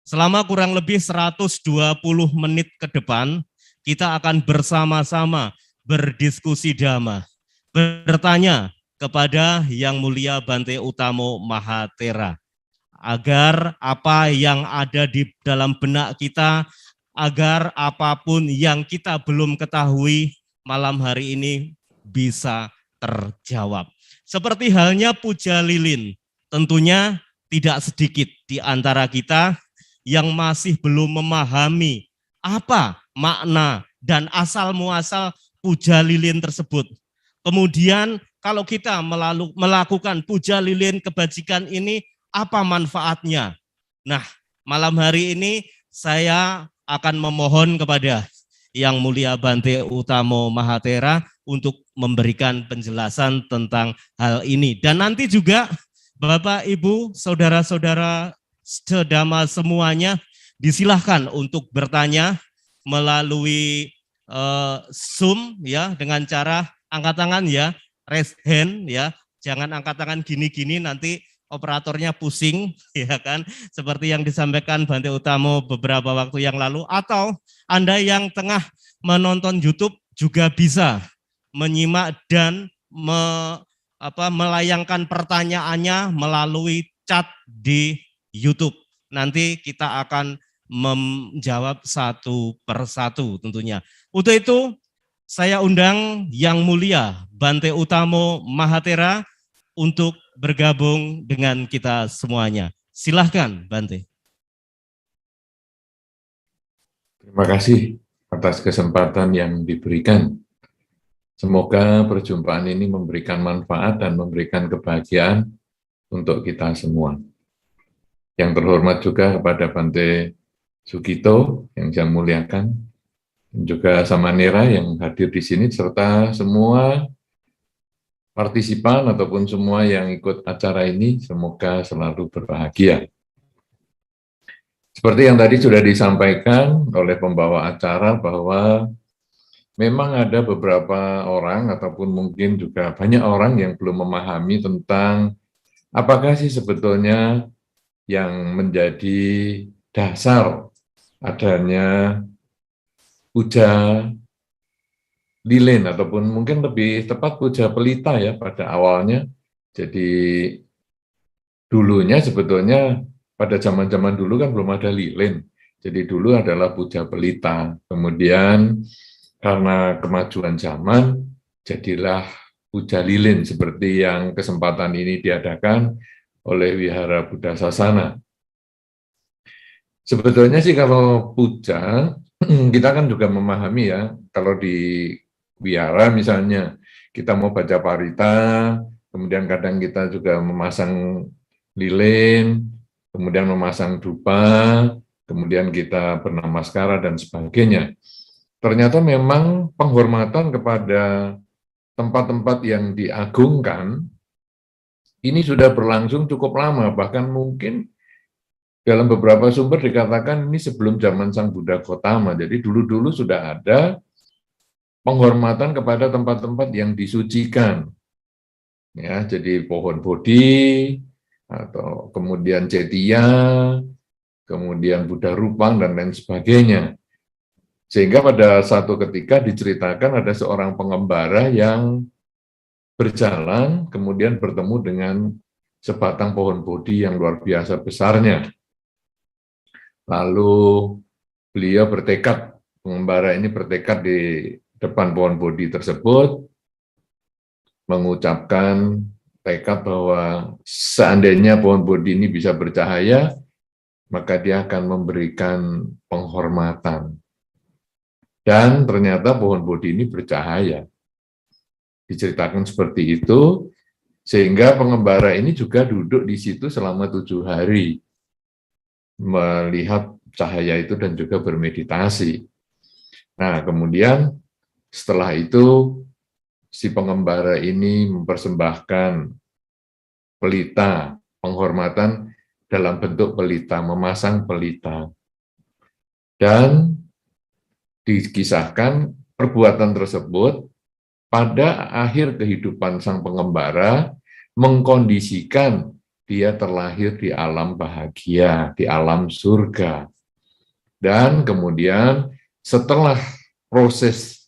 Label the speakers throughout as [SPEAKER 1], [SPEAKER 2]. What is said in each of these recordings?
[SPEAKER 1] Selama kurang lebih 120 menit ke depan, kita akan bersama-sama berdiskusi damai, bertanya kepada Yang Mulia Bante Utamo Mahatera, agar apa yang ada di dalam benak kita, agar apapun yang kita belum ketahui malam hari ini bisa terjawab. Seperti halnya Puja Lilin, tentunya tidak sedikit di antara kita yang masih belum memahami apa makna dan asal muasal Puja Lilin tersebut. Kemudian kalau kita melakukan Puja Lilin kebajikan ini, apa manfaatnya? Nah, malam hari ini saya akan memohon kepada Yang Mulia Bante Utamo Mahatera untuk memberikan penjelasan tentang hal ini. Dan nanti juga Bapak, Ibu, saudara-saudara sedama semuanya disilahkan untuk bertanya melalui Zoom ya, dengan cara angkat tangan ya, raise hand ya, jangan angkat tangan gini-gini nanti operatornya pusing ya kan, seperti yang disampaikan Bante Utamo beberapa waktu yang lalu. Atau Anda yang tengah menonton YouTube juga bisa menyimak dan melayangkan pertanyaannya melalui chat di YouTube. Nanti kita akan menjawab satu persatu tentunya. Untuk itu saya undang Yang Mulia Bante Utamo Mahatera untuk bergabung dengan kita semuanya. Silahkan Bante.
[SPEAKER 2] Terima kasih atas kesempatan yang diberikan. Semoga perjumpaan ini memberikan manfaat dan memberikan kebahagiaan untuk kita semua. Yang terhormat juga kepada Bante Sugito yang saya muliakan, dan juga Samanera yang hadir di sini, serta semua partisipan ataupun semua yang ikut acara ini, semoga selalu berbahagia. Seperti yang tadi sudah disampaikan oleh pembawa acara bahwa memang ada beberapa orang ataupun mungkin juga banyak orang yang belum memahami tentang apakah sih sebetulnya yang menjadi dasar adanya puja lilin ataupun mungkin lebih tepat puja pelita ya pada awalnya. Jadi dulunya sebetulnya pada zaman-zaman dulu kan belum ada lilin. Jadi dulu adalah puja pelita. Kemudian karena kemajuan zaman, jadilah puja lilin seperti yang kesempatan ini diadakan oleh Wihara Buddha Sasana. Sebetulnya sih kalau puja, kita kan juga memahami ya, kalau di wihara misalnya, kita mau baca parita, kemudian kadang kita juga memasang lilin, kemudian memasang dupa, kemudian kita bernamaskara dan sebagainya. Ternyata memang penghormatan kepada tempat-tempat yang diagungkan ini sudah berlangsung cukup lama, bahkan mungkin dalam beberapa sumber dikatakan ini sebelum zaman Sang Buddha Gotama. Jadi dulu-dulu sudah ada penghormatan kepada tempat-tempat yang disucikan. Ya, jadi pohon bodhi atau kemudian cetia, kemudian Buddha Rupang dan lain sebagainya. Sehingga pada satu ketika diceritakan ada seorang pengembara yang berjalan, kemudian bertemu dengan sebatang pohon bodhi yang luar biasa besarnya. Lalu beliau bertekad, pengembara ini bertekad di depan pohon bodhi tersebut, mengucapkan tekad bahwa seandainya pohon bodhi ini bisa bercahaya, maka dia akan memberikan penghormatan. Dan ternyata pohon bodhi ini bercahaya. Diceritakan seperti itu, sehingga pengembara ini juga duduk di situ selama 7 hari, melihat cahaya itu dan juga bermeditasi. Nah, kemudian setelah itu, si pengembara ini mempersembahkan pelita, penghormatan dalam bentuk pelita, memasang pelita. Dan dikisahkan perbuatan tersebut pada akhir kehidupan sang pengembara mengkondisikan dia terlahir di alam bahagia, di alam surga. Dan kemudian setelah proses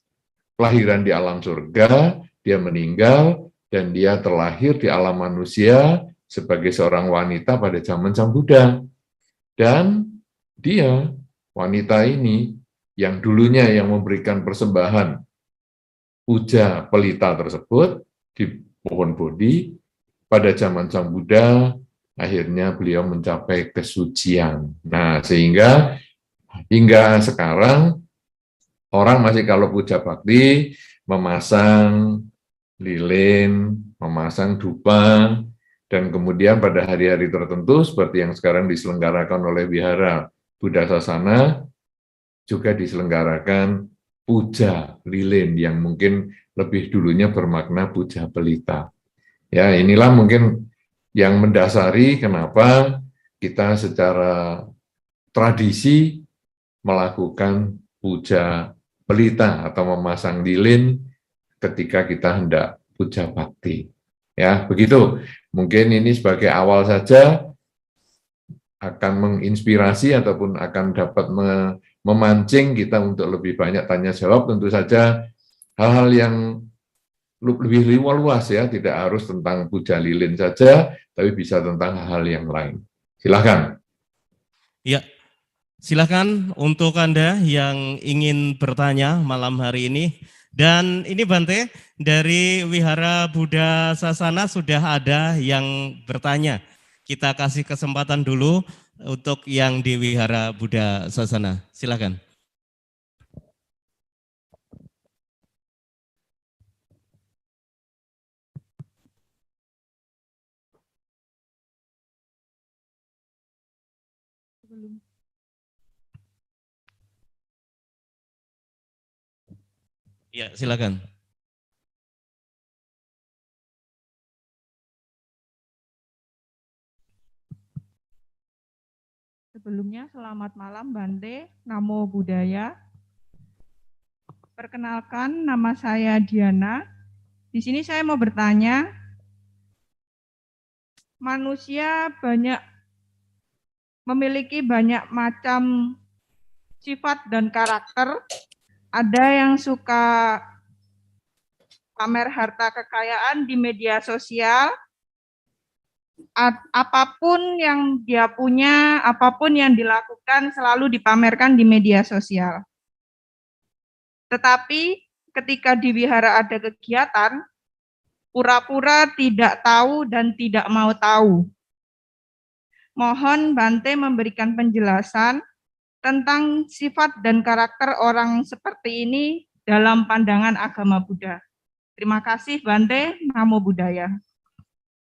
[SPEAKER 2] kelahiran di alam surga, dia meninggal dan dia terlahir di alam manusia sebagai seorang wanita pada zaman Sang Buddha. Dan dia, wanita ini, yang dulunya yang memberikan persembahan puja pelita tersebut di pohon Bodhi, pada zaman Sang Buddha, akhirnya beliau mencapai kesucian. Nah, sehingga hingga sekarang, orang masih kalau puja bakti, memasang lilin, memasang dupa, dan kemudian pada hari-hari tertentu, seperti yang sekarang diselenggarakan oleh Wihara Buddha Sasana, juga diselenggarakan puja lilin yang mungkin lebih dulunya bermakna puja pelita. Ya, inilah mungkin yang mendasari kenapa kita secara tradisi melakukan puja pelita atau memasang lilin ketika kita hendak puja bakti. Ya, begitu. Mungkin ini sebagai awal saja akan menginspirasi ataupun akan dapat memancing kita untuk lebih banyak tanya jawab, tentu saja hal-hal yang lebih luas ya, tidak harus tentang puja lilin saja, tapi bisa tentang hal-hal yang lain. Silakan.
[SPEAKER 1] Ya, silakan untuk Anda yang ingin bertanya malam hari ini. Dan ini Bante, dari Wihara Buddha Sasana sudah ada yang bertanya. Kita kasih kesempatan dulu untuk yang di Wihara Buddha Sasana. Silakan. Ya, silakan.
[SPEAKER 3] Sebelumnya selamat malam Bante, Namo Buddhaya. Perkenalkan, nama saya Diana. Di sini saya mau bertanya, manusia memiliki banyak macam sifat dan karakter. Ada yang suka pamer harta kekayaan di media sosial, apapun yang dia punya, apapun yang dilakukan selalu dipamerkan di media sosial. Tetapi ketika di wihara ada kegiatan, pura-pura tidak tahu dan tidak mau tahu. Mohon Bante memberikan penjelasan tentang sifat dan karakter orang seperti ini dalam pandangan agama Buddha. Terima kasih Bante, Namo Buddhaya.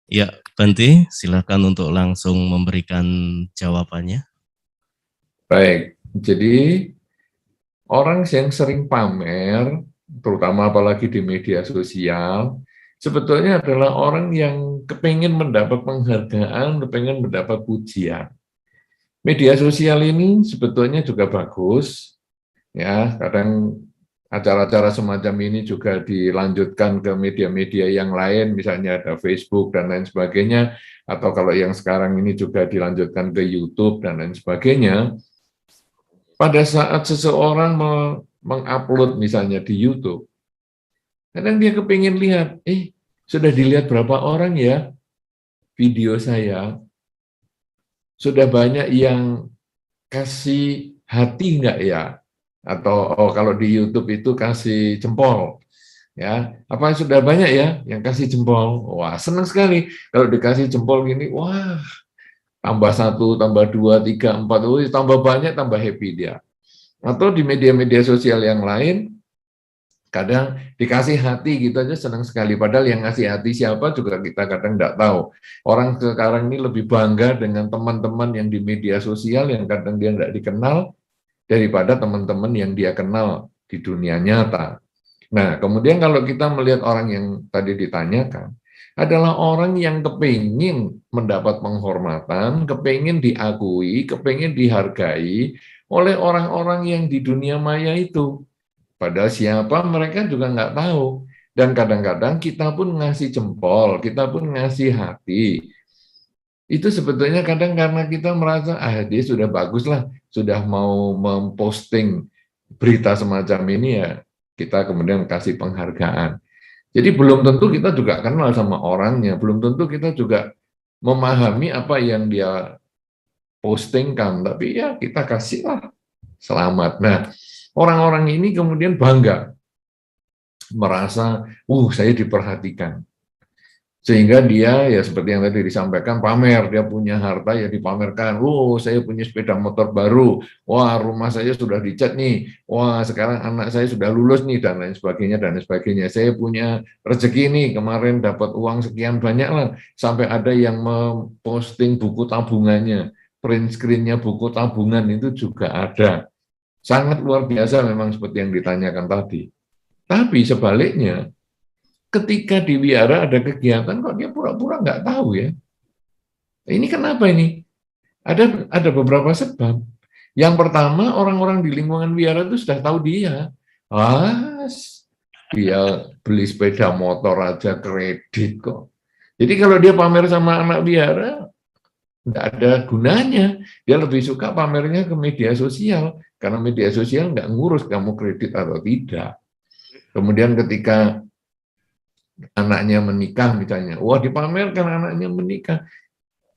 [SPEAKER 1] Ya, Bante, silakan untuk langsung memberikan jawabannya.
[SPEAKER 2] Baik, jadi orang yang sering pamer, terutama apalagi di media sosial, sebetulnya adalah orang yang kepingin mendapat penghargaan, kepingin mendapat pujian. Media sosial ini sebetulnya juga bagus, ya. Kadang acara-acara semacam ini juga dilanjutkan ke media-media yang lain, misalnya ada Facebook dan lain sebagainya, atau kalau yang sekarang ini juga dilanjutkan ke YouTube dan lain sebagainya. Pada saat seseorang mengupload misalnya di YouTube, kadang dia kepingin lihat, sudah dilihat berapa orang ya video saya, sudah banyak yang kasih hati enggak ya? Atau kalau di YouTube itu kasih jempol. Ya, apa sudah banyak ya yang kasih jempol? Wah, senang sekali kalau dikasih jempol gini. Wah, tambah 1, tambah 2, 3, 4, tambah banyak, tambah happy dia. Atau di media-media sosial yang lain, kadang dikasih hati gitu aja senang sekali. Padahal yang ngasih hati siapa juga kita kadang nggak tahu. Orang sekarang ini lebih bangga dengan teman-teman yang di media sosial yang kadang dia nggak dikenal daripada teman-teman yang dia kenal di dunia nyata. Nah, kemudian kalau kita melihat orang yang tadi ditanyakan, adalah orang yang kepingin mendapat penghormatan, kepingin diakui, kepingin dihargai oleh orang-orang yang di dunia maya itu. Padahal siapa mereka juga nggak tahu. Dan kadang-kadang kita pun ngasih jempol, kita pun ngasih hati. itu sebetulnya kadang karena kita merasa, dia sudah bagus lah, sudah mau memposting berita semacam ini ya, kita kemudian kasih penghargaan. Jadi belum tentu kita juga kenal sama orangnya, belum tentu kita juga memahami apa yang dia postingkan, tapi ya kita kasihlah selamat. Nah, orang-orang ini kemudian bangga, merasa, saya diperhatikan. Sehingga dia, ya seperti yang tadi disampaikan, pamer, dia punya harta ya dipamerkan, saya punya sepeda motor baru, wah rumah saya sudah dicat nih, wah sekarang anak saya sudah lulus nih, dan lain sebagainya, dan lain sebagainya. Saya punya rezeki nih, kemarin dapat uang sekian banyak lah, sampai ada yang memposting buku tabungannya, print screen-nya buku tabungan itu juga ada. Sangat luar biasa memang seperti yang ditanyakan tadi. Tapi sebaliknya, ketika di wihara ada kegiatan, kok dia pura-pura nggak tahu ya. Ini kenapa ini? Ada beberapa sebab. Yang pertama, orang-orang di lingkungan wihara itu sudah tahu dia. Dia beli sepeda motor aja kredit kok. Jadi kalau dia pamer sama anak wihara, nggak ada gunanya. Dia lebih suka pamernya ke media sosial, karena media sosial nggak ngurus kamu kredit atau tidak. Kemudian ketika anaknya menikah misalnya, dipamerkan anaknya menikah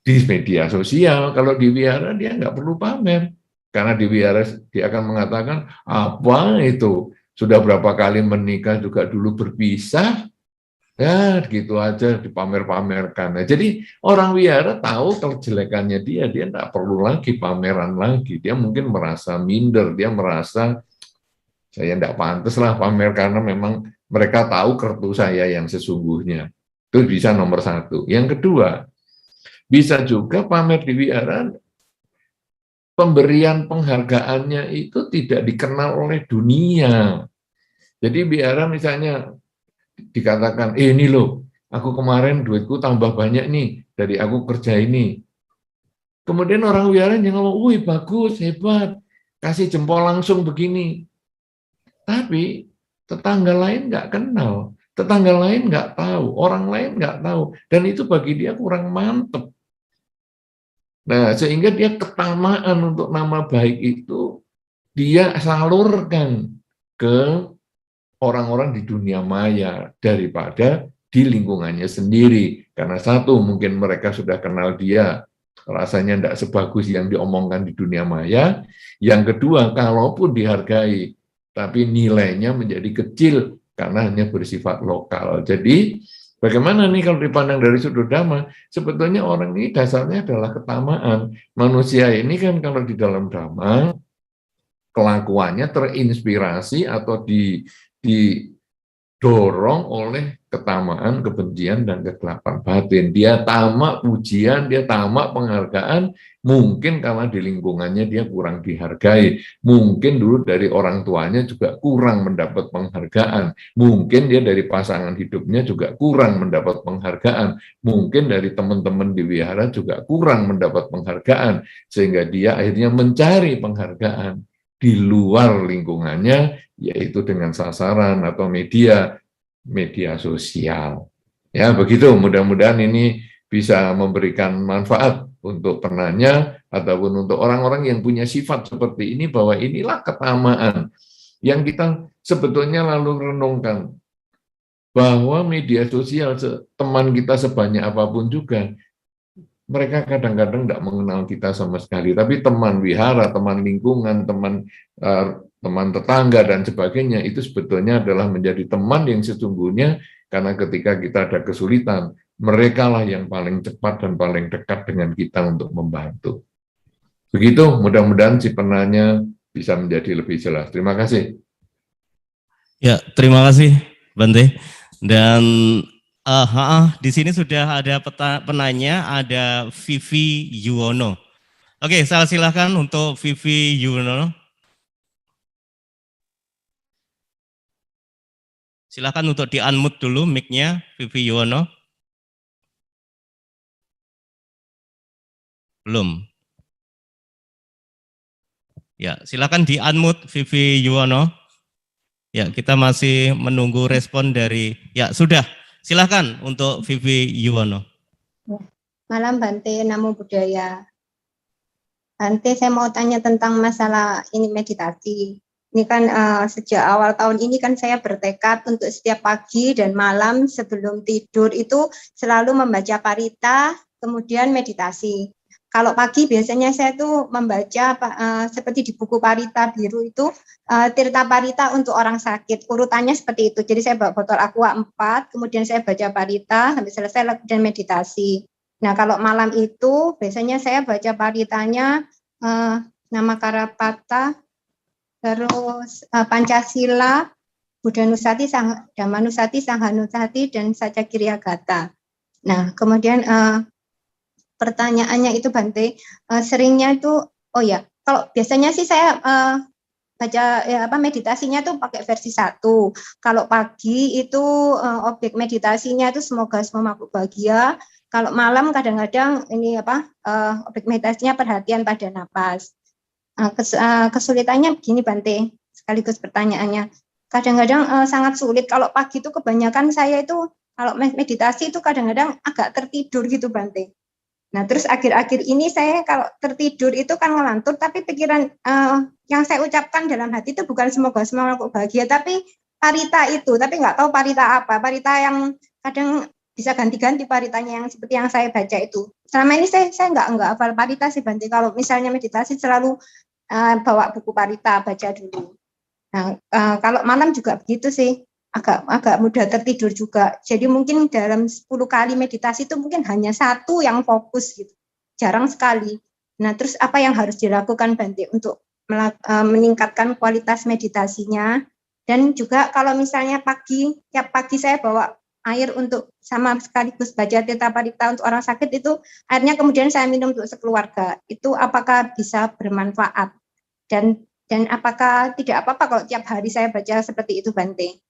[SPEAKER 2] di media sosial. Kalau di wihara dia nggak perlu pamer, karena di wihara dia akan mengatakan, apa itu, sudah berapa kali menikah juga dulu berpisah, ya gitu aja dipamer-pamerkan. Nah, jadi orang wihara tahu kejelekannya dia nggak perlu lagi pameran lagi. Dia mungkin merasa minder, dia merasa saya nggak pantas lah pamer, karena memang mereka tahu kartu saya yang sesungguhnya. Itu bisa nomor satu. Yang kedua, bisa juga pamer di wihara, pemberian penghargaannya itu tidak dikenal oleh dunia. Jadi wihara misalnya dikatakan, ini loh, aku kemarin duitku tambah banyak nih, dari aku kerja ini. Kemudian orang wihara yang ngomong, wih bagus, hebat, kasih jempol langsung begini. Tapi tetangga lain nggak kenal, tetangga lain nggak tahu, orang lain nggak tahu, dan itu bagi dia kurang mantep. Nah, sehingga dia ketamaan untuk nama baik itu dia salurkan ke orang-orang di dunia maya daripada di lingkungannya sendiri. Karena satu, mungkin mereka sudah kenal dia, rasanya tidak sebagus yang diomongkan di dunia maya. Yang kedua, kalaupun dihargai, tapi nilainya menjadi kecil karena hanya bersifat lokal. Jadi bagaimana nih kalau dipandang dari sudut Dhamma? Sebetulnya orang ini dasarnya adalah ketamaan. Manusia ini kan kalau di dalam Dhamma, kelakuannya terinspirasi atau didorong oleh ketamaan, kebencian, dan kegelapan batin. Dia tamak pujian, dia tamak penghargaan, mungkin karena di lingkungannya dia kurang dihargai, mungkin dulu dari orang tuanya juga kurang mendapat penghargaan, mungkin dia dari pasangan hidupnya juga kurang mendapat penghargaan, mungkin dari teman-teman di wihara juga kurang mendapat penghargaan, sehingga dia akhirnya mencari penghargaan di luar lingkungannya, yaitu dengan sasaran atau media sosial. Ya, begitu. Mudah-mudahan ini bisa memberikan manfaat untuk penanya ataupun untuk orang-orang yang punya sifat seperti ini, bahwa inilah ketamaan yang kita sebetulnya lalu renungkan, bahwa media sosial, teman kita sebanyak apapun juga, mereka kadang-kadang tidak mengenal kita sama sekali, tapi teman wihara, teman lingkungan, teman tetangga, dan sebagainya, itu sebetulnya adalah menjadi teman yang sesungguhnya, karena ketika kita ada kesulitan, mereka lah yang paling cepat dan paling dekat dengan kita untuk membantu. Begitu, mudah-mudahan si penanya bisa menjadi lebih jelas. Terima kasih.
[SPEAKER 1] Ya, terima kasih Bante. Dan di sini sudah ada penanya, ada Vivi Yuwono. Oke, saya silakan untuk Vivi Yuwono. Silakan untuk di-unmute dulu mic-nya, Vivi Yuwono. Belum. Ya, silakan di-unmute Vivi Yuwono. Ya, kita masih menunggu respon dari, ya sudah. Silakan untuk Vivi Yuwono.
[SPEAKER 4] Malam Bante, Namo Buddhaya. Bante, saya mau tanya tentang masalah ini meditasi. Ini kan sejak awal tahun ini kan saya bertekad untuk setiap pagi dan malam sebelum tidur itu selalu membaca parita, kemudian meditasi. Kalau pagi biasanya saya tuh membaca seperti di buku parita biru itu Tirta Parita untuk orang sakit. Urutannya seperti itu. Jadi saya bawa botol aqua 4, kemudian saya baca parita sampai selesai dan meditasi. Nah, kalau malam itu biasanya saya baca paritanya Nama Karapata, terus Pancasila, Buddha Nusati, Dhamma Nusati, Sangha Nusati, dan Saca Kiryagata. Nah, kemudian pertanyaannya itu Bante, seringnya itu, oh ya, kalau biasanya sih saya baca meditasinya tuh pakai versi 1. Kalau pagi itu objek meditasinya itu semoga semua makhluk bahagia. Kalau malam kadang-kadang ini objek meditasinya perhatian pada napas. Kesulitannya begini Bante, sekaligus pertanyaannya. Kadang-kadang sangat sulit kalau pagi itu kebanyakan saya itu kalau meditasi itu kadang-kadang agak tertidur gitu Bante. Nah terus akhir-akhir ini saya kalau tertidur itu kan ngelantur, tapi pikiran yang saya ucapkan dalam hati itu bukan semoga semua makhluk bahagia, tapi parita itu, tapi nggak tahu parita apa, parita yang kadang bisa ganti-ganti paritanya yang seperti yang saya baca itu. Selama ini saya nggak hafal parita sih Bante. Kalau misalnya meditasi selalu bawa buku parita baca dulu. Nah kalau malam juga begitu sih, agak mudah tertidur juga. Jadi mungkin dalam 10 kali meditasi itu mungkin hanya 1 yang fokus gitu. Jarang sekali. Nah, terus apa yang harus dilakukan Bante untuk meningkatkan kualitas meditasinya? Dan juga kalau misalnya tiap pagi saya bawa air untuk sama sekaligus baca Tirta Parita untuk orang sakit itu, airnya kemudian saya minum untuk sekeluarga. Itu apakah bisa bermanfaat? Dan apakah tidak apa-apa kalau tiap hari saya baca seperti itu Bante?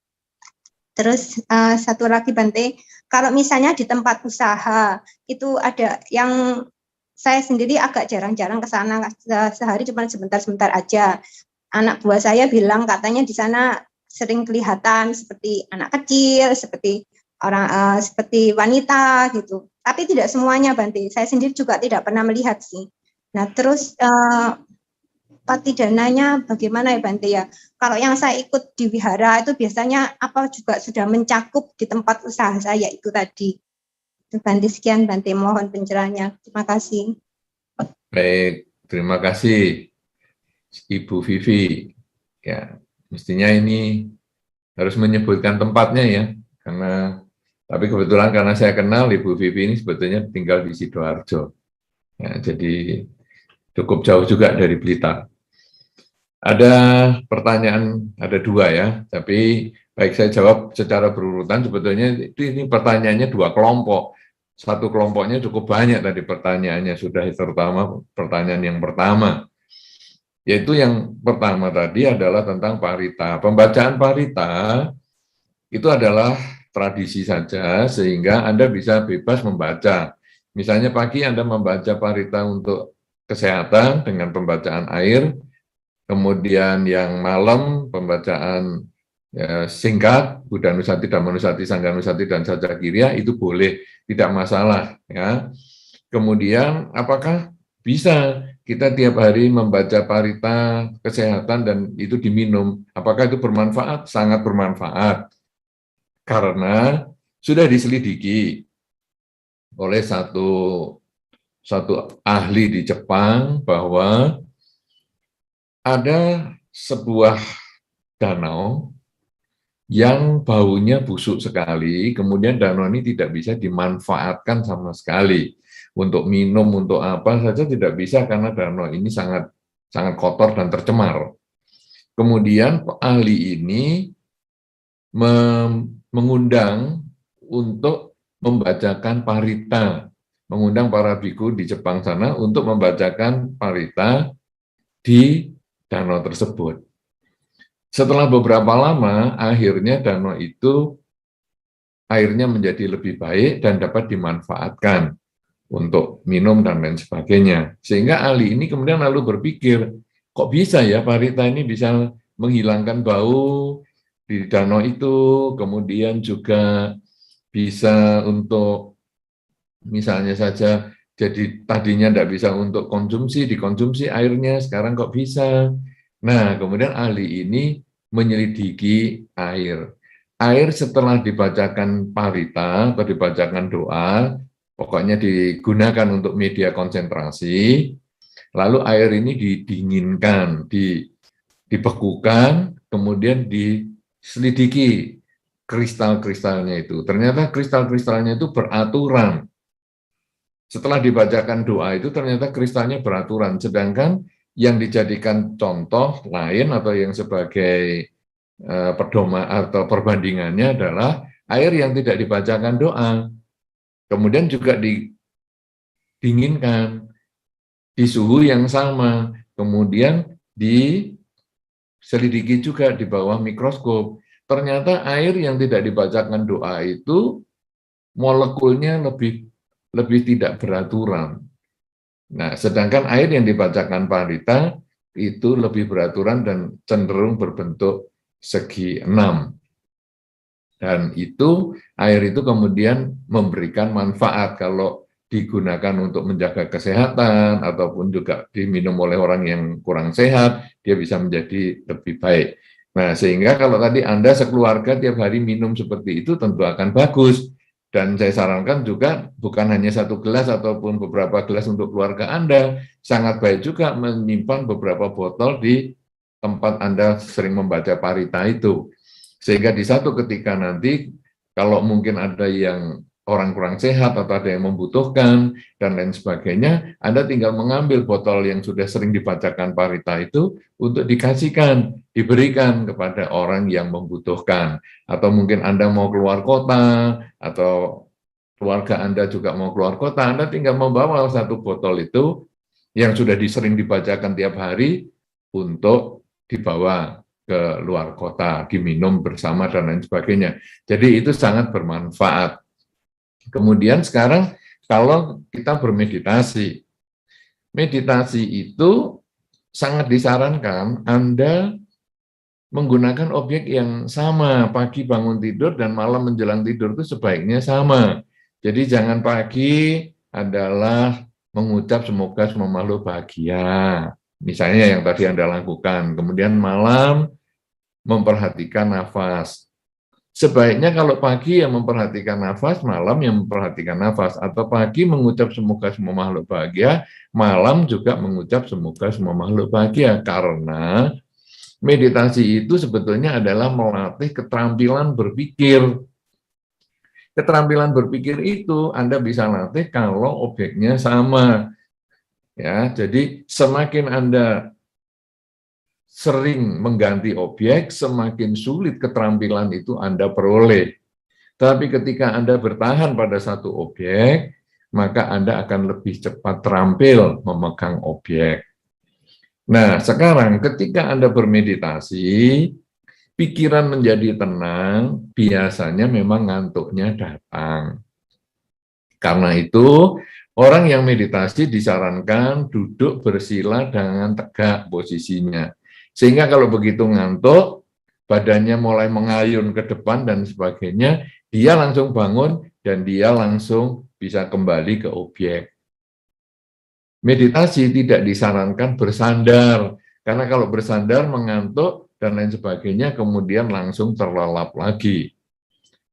[SPEAKER 4] Terus satu lagi Bante, kalau misalnya di tempat usaha itu ada yang saya sendiri agak jarang-jarang ke sana, sehari cuma sebentar-sebentar aja. Anak buah saya bilang katanya di sana sering kelihatan seperti anak kecil, seperti orang seperti wanita gitu. Tapi tidak semuanya Bante. Saya sendiri juga tidak pernah melihat sih. Nah, terus patidananya bagaimana ya Bante ya? Kalau yang saya ikut di wihara itu biasanya apa juga sudah mencakup di tempat usaha saya itu tadi. Bante, sekian Bante, mohon pencerahannya. Terima kasih.
[SPEAKER 2] Baik, terima kasih Ibu Vivi. Ya, mestinya ini harus menyebutkan tempatnya ya, tapi kebetulan karena saya kenal Ibu Vivi ini sebetulnya tinggal di Sidoarjo. Ya, jadi cukup jauh juga dari Blitar. Ada pertanyaan, ada 2 ya, tapi baik saya jawab secara berurutan. Sebetulnya ini pertanyaannya 2 kelompok. Satu kelompoknya cukup banyak tadi pertanyaannya, sudah terutama pertanyaan yang pertama. Yaitu yang pertama tadi adalah tentang parita. Pembacaan parita itu adalah tradisi saja, sehingga Anda bisa bebas membaca. Misalnya pagi Anda membaca parita untuk kesehatan dengan pembacaan air, kemudian yang malam pembacaan singkat, Buddha Nusati, Dhamma Nusati, Sangha Nusati, dan Saca Kirya, itu boleh, tidak masalah. Ya. Kemudian apakah bisa kita tiap hari membaca parita kesehatan dan itu diminum? Apakah itu bermanfaat? Sangat bermanfaat. Karena sudah diselidiki oleh satu ahli di Jepang bahwa ada sebuah danau yang baunya busuk sekali, kemudian danau ini tidak bisa dimanfaatkan sama sekali. Untuk minum, untuk apa saja tidak bisa karena danau ini sangat kotor dan tercemar. Kemudian ahli ini mengundang untuk membacakan parita, mengundang para biku di Jepang sana untuk membacakan parita di danau tersebut. Setelah beberapa lama, akhirnya danau itu airnya menjadi lebih baik dan dapat dimanfaatkan untuk minum dan lain sebagainya. Sehingga ahli ini kemudian lalu berpikir, kok bisa ya parita ini bisa menghilangkan bau di danau itu, kemudian juga bisa untuk Misalnya saja, jadi tadinya tidak bisa untuk konsumsi, dikonsumsi airnya, sekarang kok bisa. Nah, kemudian ahli ini menyelidiki air. Air setelah dibacakan parita atau dibacakan doa, pokoknya digunakan untuk media konsentrasi, lalu air ini didinginkan, dibekukan, kemudian diselidiki kristal-kristalnya itu. Ternyata kristal-kristalnya itu beraturan. Setelah dibacakan doa itu ternyata kristalnya beraturan, sedangkan yang dijadikan contoh lain atau yang sebagai pedoman atau perbandingannya adalah air yang tidak dibacakan doa, kemudian juga didinginkan di suhu yang sama, kemudian diselidiki juga di bawah mikroskop. Ternyata air yang tidak dibacakan doa itu molekulnya lebih tidak beraturan. Nah, sedangkan air yang dibacakan parita itu lebih beraturan dan cenderung berbentuk segi 6. Dan itu air itu kemudian memberikan manfaat kalau digunakan untuk menjaga kesehatan ataupun juga diminum oleh orang yang kurang sehat, dia bisa menjadi lebih baik. Nah, sehingga kalau tadi Anda sekeluarga tiap hari minum seperti itu tentu akan bagus. Dan saya sarankan juga bukan hanya 1 gelas ataupun beberapa gelas untuk keluarga Anda, sangat baik juga menyimpan beberapa botol di tempat Anda sering membaca parita itu. Sehingga di satu ketika nanti, kalau mungkin ada yang orang kurang sehat atau ada yang membutuhkan dan lain sebagainya, Anda tinggal mengambil botol yang sudah sering dibacakan parita itu untuk diberikan kepada orang yang membutuhkan. Atau mungkin Anda mau keluar kota, atau keluarga Anda juga mau keluar kota, Anda tinggal membawa 1 botol itu yang sudah sering dibacakan tiap hari untuk dibawa ke luar kota, diminum bersama dan lain sebagainya. Jadi itu sangat bermanfaat. Kemudian sekarang kalau kita bermeditasi, meditasi itu sangat disarankan Anda menggunakan objek yang sama, pagi bangun tidur dan malam menjelang tidur itu sebaiknya sama. Jadi jangan pagi adalah mengucap semoga semua makhluk bahagia, misalnya yang tadi Anda lakukan, kemudian malam memperhatikan nafas. Sebaiknya kalau pagi yang memperhatikan nafas, malam yang memperhatikan nafas, atau pagi mengucap semoga semua makhluk bahagia, malam juga mengucap semoga semua makhluk bahagia, karena meditasi itu sebetulnya adalah melatih keterampilan berpikir. Keterampilan berpikir itu Anda bisa latih kalau objeknya sama. Ya, jadi semakin Anda sering mengganti objek, semakin sulit keterampilan itu Anda peroleh. Tapi ketika Anda bertahan pada satu objek, maka Anda akan lebih cepat terampil memegang objek. Nah, sekarang ketika Anda bermeditasi, pikiran menjadi tenang, biasanya memang ngantuknya datang. Karena itu, orang yang meditasi disarankan duduk bersila dengan tegak posisinya. Sehingga kalau begitu ngantuk, badannya mulai mengayun ke depan dan sebagainya, dia langsung bangun dan dia langsung bisa kembali ke objek. Meditasi tidak disarankan bersandar, karena kalau bersandar mengantuk dan lain sebagainya, kemudian langsung terlelap lagi.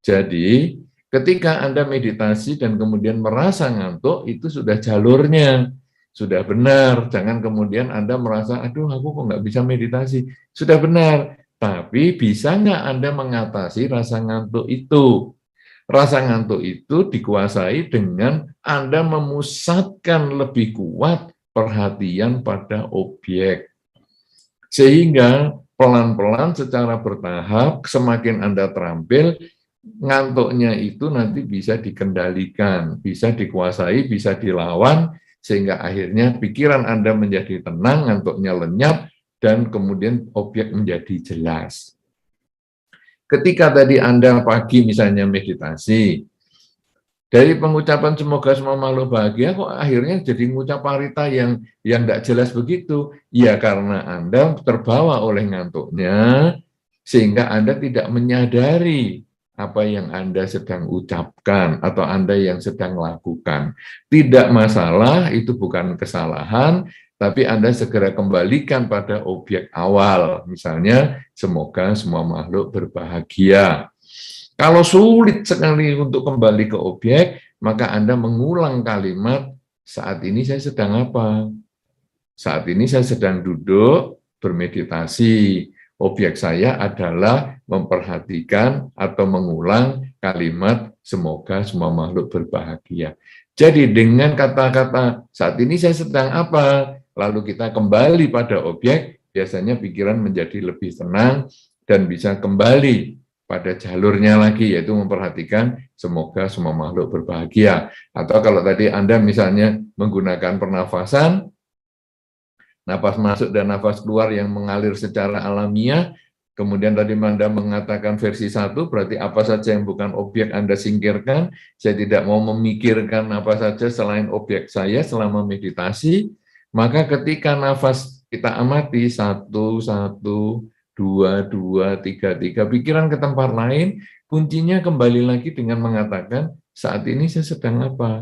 [SPEAKER 2] Jadi, ketika Anda meditasi dan kemudian merasa ngantuk, itu sudah jalurnya. Sudah benar, jangan kemudian Anda merasa, aduh aku kok nggak bisa meditasi. Sudah benar, tapi bisa nggak Anda mengatasi rasa ngantuk itu? Rasa ngantuk itu dikuasai dengan Anda memusatkan lebih kuat perhatian pada objek. Sehingga pelan-pelan secara bertahap, semakin Anda terampil, ngantuknya itu nanti bisa dikendalikan, bisa dikuasai, bisa dilawan, sehingga akhirnya pikiran Anda menjadi tenang, ngantuknya lenyap, dan kemudian objek menjadi jelas. Ketika tadi Anda pagi misalnya meditasi, dari pengucapan semoga semua makhluk bahagia, kok akhirnya jadi mengucap parita yang tidak jelas begitu? Ya karena Anda terbawa oleh ngantuknya, sehingga Anda tidak menyadari apa yang Anda sedang ucapkan atau Anda yang sedang lakukan. Tidak masalah, itu bukan kesalahan, tapi Anda segera kembalikan pada objek awal. Misalnya, semoga semua makhluk berbahagia. Kalau sulit sekali untuk kembali ke objek, maka Anda mengulang kalimat, saat ini saya sedang apa? Saat ini saya sedang duduk bermeditasi. Objek saya adalah memperhatikan atau mengulang kalimat semoga semua makhluk berbahagia. Jadi dengan kata-kata saat ini saya sedang apa, lalu kita kembali pada objek, biasanya pikiran menjadi lebih tenang dan bisa kembali pada jalurnya lagi, yaitu memperhatikan semoga semua makhluk berbahagia. Atau kalau tadi Anda misalnya menggunakan pernafasan, nafas masuk dan nafas keluar yang mengalir secara alamiah. Kemudian tadi Anda mengatakan versi 1, berarti apa saja yang bukan objek Anda singkirkan. Saya tidak mau memikirkan apa saja selain objek saya selama meditasi. Maka ketika nafas kita amati 1, 1, 2, 2, 3, 3, pikiran ke tempat lain, kuncinya kembali lagi dengan mengatakan, saat ini saya sedang apa?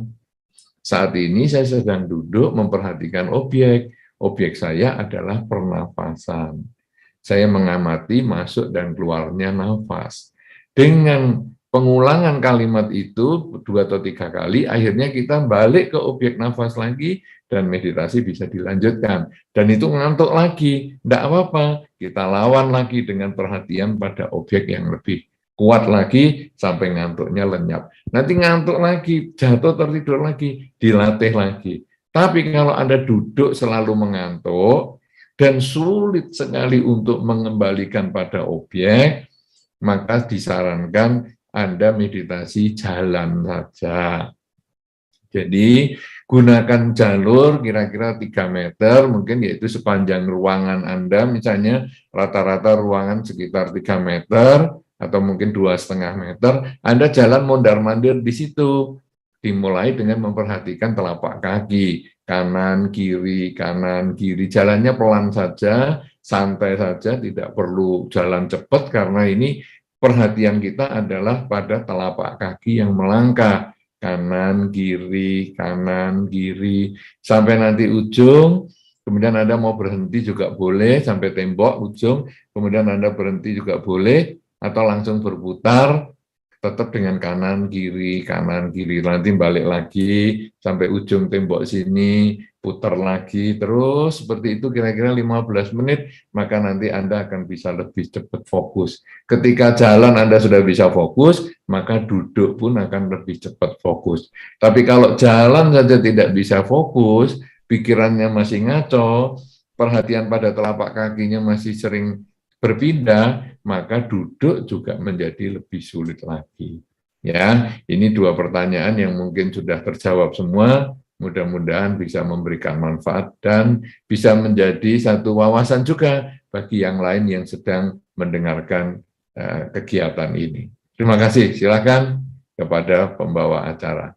[SPEAKER 2] Saat ini saya sedang duduk memperhatikan objek. Objek saya adalah pernafasan. Saya mengamati masuk dan keluarnya nafas. Dengan pengulangan kalimat itu 2 atau 3 kali, akhirnya kita balik ke objek nafas lagi dan meditasi bisa dilanjutkan. Dan itu ngantuk lagi, tidak apa-apa. Kita lawan lagi dengan perhatian pada objek yang lebih kuat lagi sampai ngantuknya lenyap. Nanti ngantuk lagi, jatuh tertidur lagi, dilatih lagi. Tapi kalau Anda duduk selalu mengantuk dan sulit sekali untuk mengembalikan pada objek, maka disarankan Anda meditasi jalan saja. Jadi gunakan jalur kira-kira 3 meter, mungkin yaitu sepanjang ruangan Anda, misalnya rata-rata ruangan sekitar 3 meter, atau mungkin 2,5 meter, Anda jalan mondar-mandir di situ. Dimulai dengan memperhatikan telapak kaki, kanan, kiri, jalannya pelan saja, santai saja, tidak perlu jalan cepat, karena ini perhatian kita adalah pada telapak kaki yang melangkah, kanan, kiri, sampai nanti ujung. Kemudian Anda mau berhenti juga boleh, sampai tembok ujung, kemudian Anda berhenti juga boleh, atau langsung berputar, tetap dengan kanan, kiri, nanti balik lagi, sampai ujung tembok sini, putar lagi, terus seperti itu kira-kira 15 menit, maka nanti Anda akan bisa lebih cepat fokus. Ketika jalan Anda sudah bisa fokus, maka duduk pun akan lebih cepat fokus. Tapi kalau jalan saja tidak bisa fokus, pikirannya masih ngaco, perhatian pada telapak kakinya masih sering berpindah, maka duduk juga menjadi lebih sulit lagi. Ya, ini 2 pertanyaan yang mungkin sudah terjawab semua. Mudah-mudahan bisa memberikan manfaat dan bisa menjadi satu wawasan juga bagi yang lain yang sedang mendengarkan kegiatan ini. Terima kasih. Silakan kepada pembawa acara.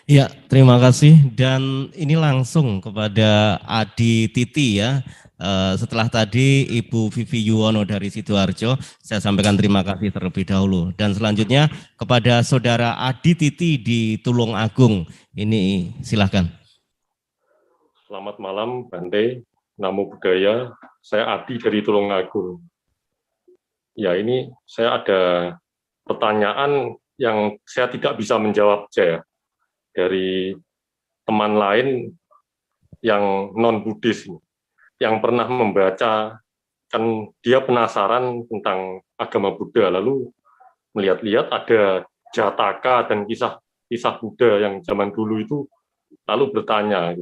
[SPEAKER 1] Ya, terima kasih. Dan ini langsung kepada Adi Titi ya. Setelah tadi Ibu Vivi Yuwono dari Sidoarjo, saya sampaikan terima kasih terlebih dahulu. Dan selanjutnya kepada Saudara Adi Titi di Tulungagung. Ini silahkan.
[SPEAKER 5] Selamat malam Bante, Namo Buddhaya. Saya Adi dari Tulungagung. Ya, ini saya ada pertanyaan yang saya tidak bisa menjawab saja dari teman lain yang non-Buddhis, yang pernah membaca, kan dia penasaran tentang agama Buddha, lalu melihat-lihat ada Jataka dan kisah Buddha yang zaman dulu itu, lalu bertanya,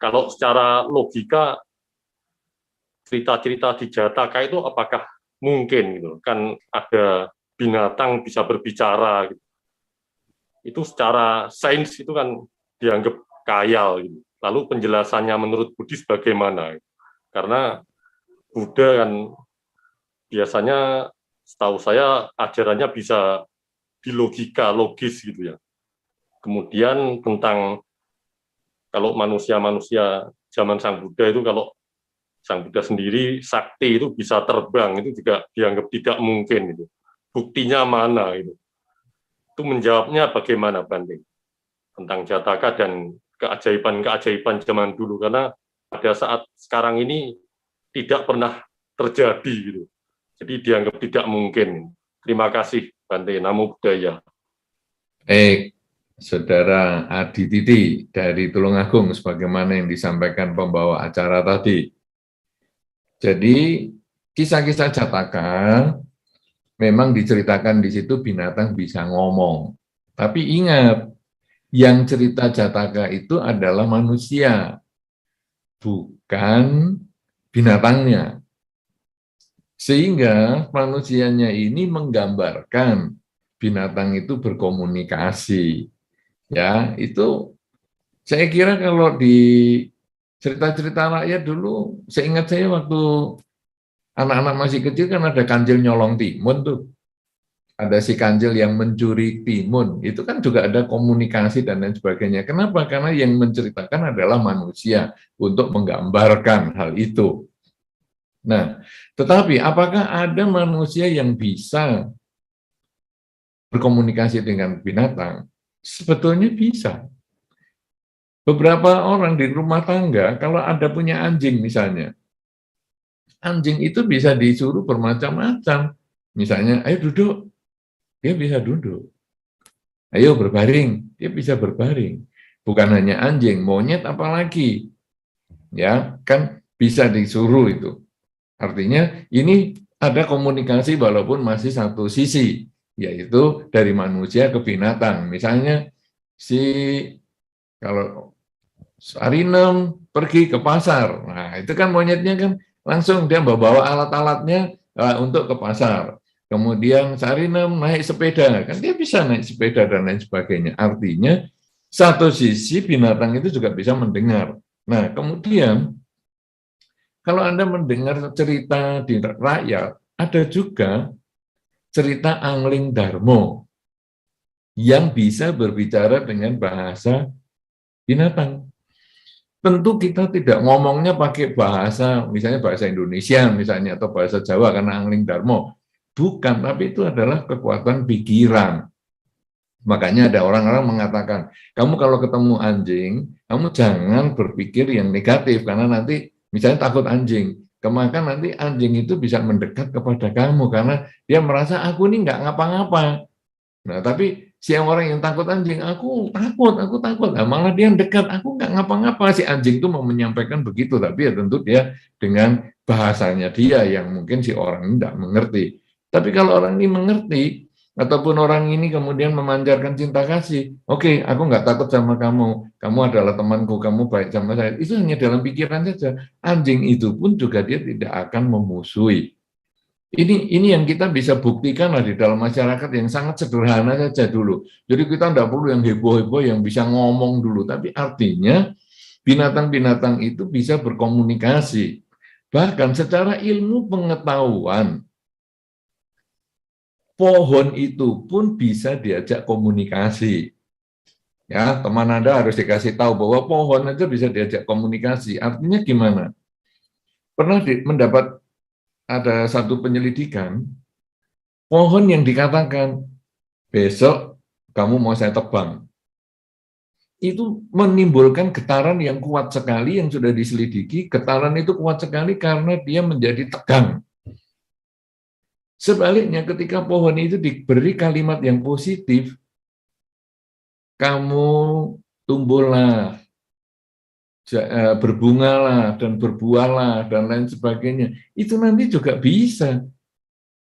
[SPEAKER 5] kalau secara logika cerita-cerita di Jataka itu apakah mungkin gitu, kan ada binatang bisa berbicara gitu. Itu secara sains itu kan dianggap khayal gitu. Lalu penjelasannya menurut Buddhis bagaimana? Karena Buddha kan biasanya setahu saya ajarannya bisa dilogika, logis gitu ya. Kemudian tentang kalau manusia-manusia zaman Sang Buddha itu, kalau Sang Buddha sendiri sakti itu bisa terbang, itu juga dianggap tidak mungkin gitu. buktinya mana gitu. Itu menjawabnya bagaimana Bante tentang Jataka dan keajaiban-keajaiban zaman dulu, karena pada saat sekarang ini tidak pernah terjadi gitu. Jadi dianggap tidak mungkin. Terima kasih Bante, Namo Buddhaya.
[SPEAKER 2] Saudara Adi Titi dari Tulungagung, sebagaimana yang disampaikan pembawa acara tadi. Jadi kisah-kisah Jataka memang diceritakan di situ binatang bisa ngomong. Tapi ingat, yang cerita Jataka itu adalah manusia, bukan binatangnya. Sehingga manusianya ini menggambarkan binatang itu berkomunikasi. Ya, itu saya kira kalau di cerita-cerita rakyat dulu, seingat saya waktu anak-anak masih kecil kan ada kancil nyolong timun tuh. Ada si kancil yang mencuri timun, itu kan juga ada komunikasi dan lain sebagainya. Kenapa? Karena yang menceritakan adalah manusia untuk menggambarkan hal itu. Nah, tetapi apakah ada manusia yang bisa berkomunikasi dengan binatang? Sebetulnya bisa. Beberapa orang di rumah tangga, kalau ada punya anjing misalnya, anjing itu bisa disuruh bermacam-macam. Misalnya, ayo duduk, dia bisa duduk. Ayo berbaring, dia bisa berbaring. Bukan hanya anjing, monyet apalagi. Ya, kan bisa disuruh itu. Artinya ini ada komunikasi walaupun masih satu sisi, yaitu dari manusia ke binatang. Misalnya kalau Sarinem pergi ke pasar, nah itu kan monyetnya kan langsung dia bawa alat-alatnya untuk ke pasar. Kemudian Sarinem naik sepeda, kan dia bisa naik sepeda dan lain sebagainya. Artinya satu sisi binatang itu juga bisa mendengar. Nah kemudian kalau Anda mendengar cerita di rakyat, ada juga cerita Angling Darmo yang bisa berbicara dengan bahasa binatang. Tentu kita tidak ngomongnya pakai bahasa, misalnya bahasa Indonesia misalnya, atau bahasa Jawa karena Angling Darmo. Bukan, tapi itu adalah kekuatan pikiran. Makanya ada orang-orang mengatakan, kamu kalau ketemu anjing, kamu jangan berpikir yang negatif, karena nanti misalnya takut anjing, maka nanti anjing itu bisa mendekat kepada kamu, karena dia merasa aku ini nggak ngapa-ngapa. Nah, tapi si orang yang takut anjing, aku takut. Nah, malah dia dekat, aku nggak ngapa-ngapa. Si anjing itu mau menyampaikan begitu, tapi ya tentu dia dengan bahasanya dia yang mungkin si orang ini tidak mengerti. Tapi kalau orang ini mengerti, ataupun orang ini kemudian memancarkan cinta kasih, oke, aku nggak takut sama kamu adalah temanku, kamu baik sama saya. Itu hanya dalam pikiran saja. Anjing itu pun juga dia tidak akan memusuhi. Ini yang kita bisa buktikan lah di dalam masyarakat yang sangat sederhana saja dulu. Jadi kita tidak perlu yang heboh-heboh yang bisa ngomong dulu, tapi artinya binatang-binatang itu bisa berkomunikasi. Bahkan secara ilmu pengetahuan, pohon itu pun bisa diajak komunikasi. Ya, teman Anda harus dikasih tahu bahwa pohon aja bisa diajak komunikasi. Artinya gimana? Pernah mendapat ada satu penyelidikan, pohon yang dikatakan besok kamu mau saya tebang, itu menimbulkan getaran yang kuat sekali yang sudah diselidiki. Getaran itu kuat sekali karena dia menjadi tegang. Sebaliknya ketika pohon itu diberi kalimat yang positif, kamu tumbuhlah, berbungalah dan berbuahlah dan lain sebagainya, itu nanti juga bisa.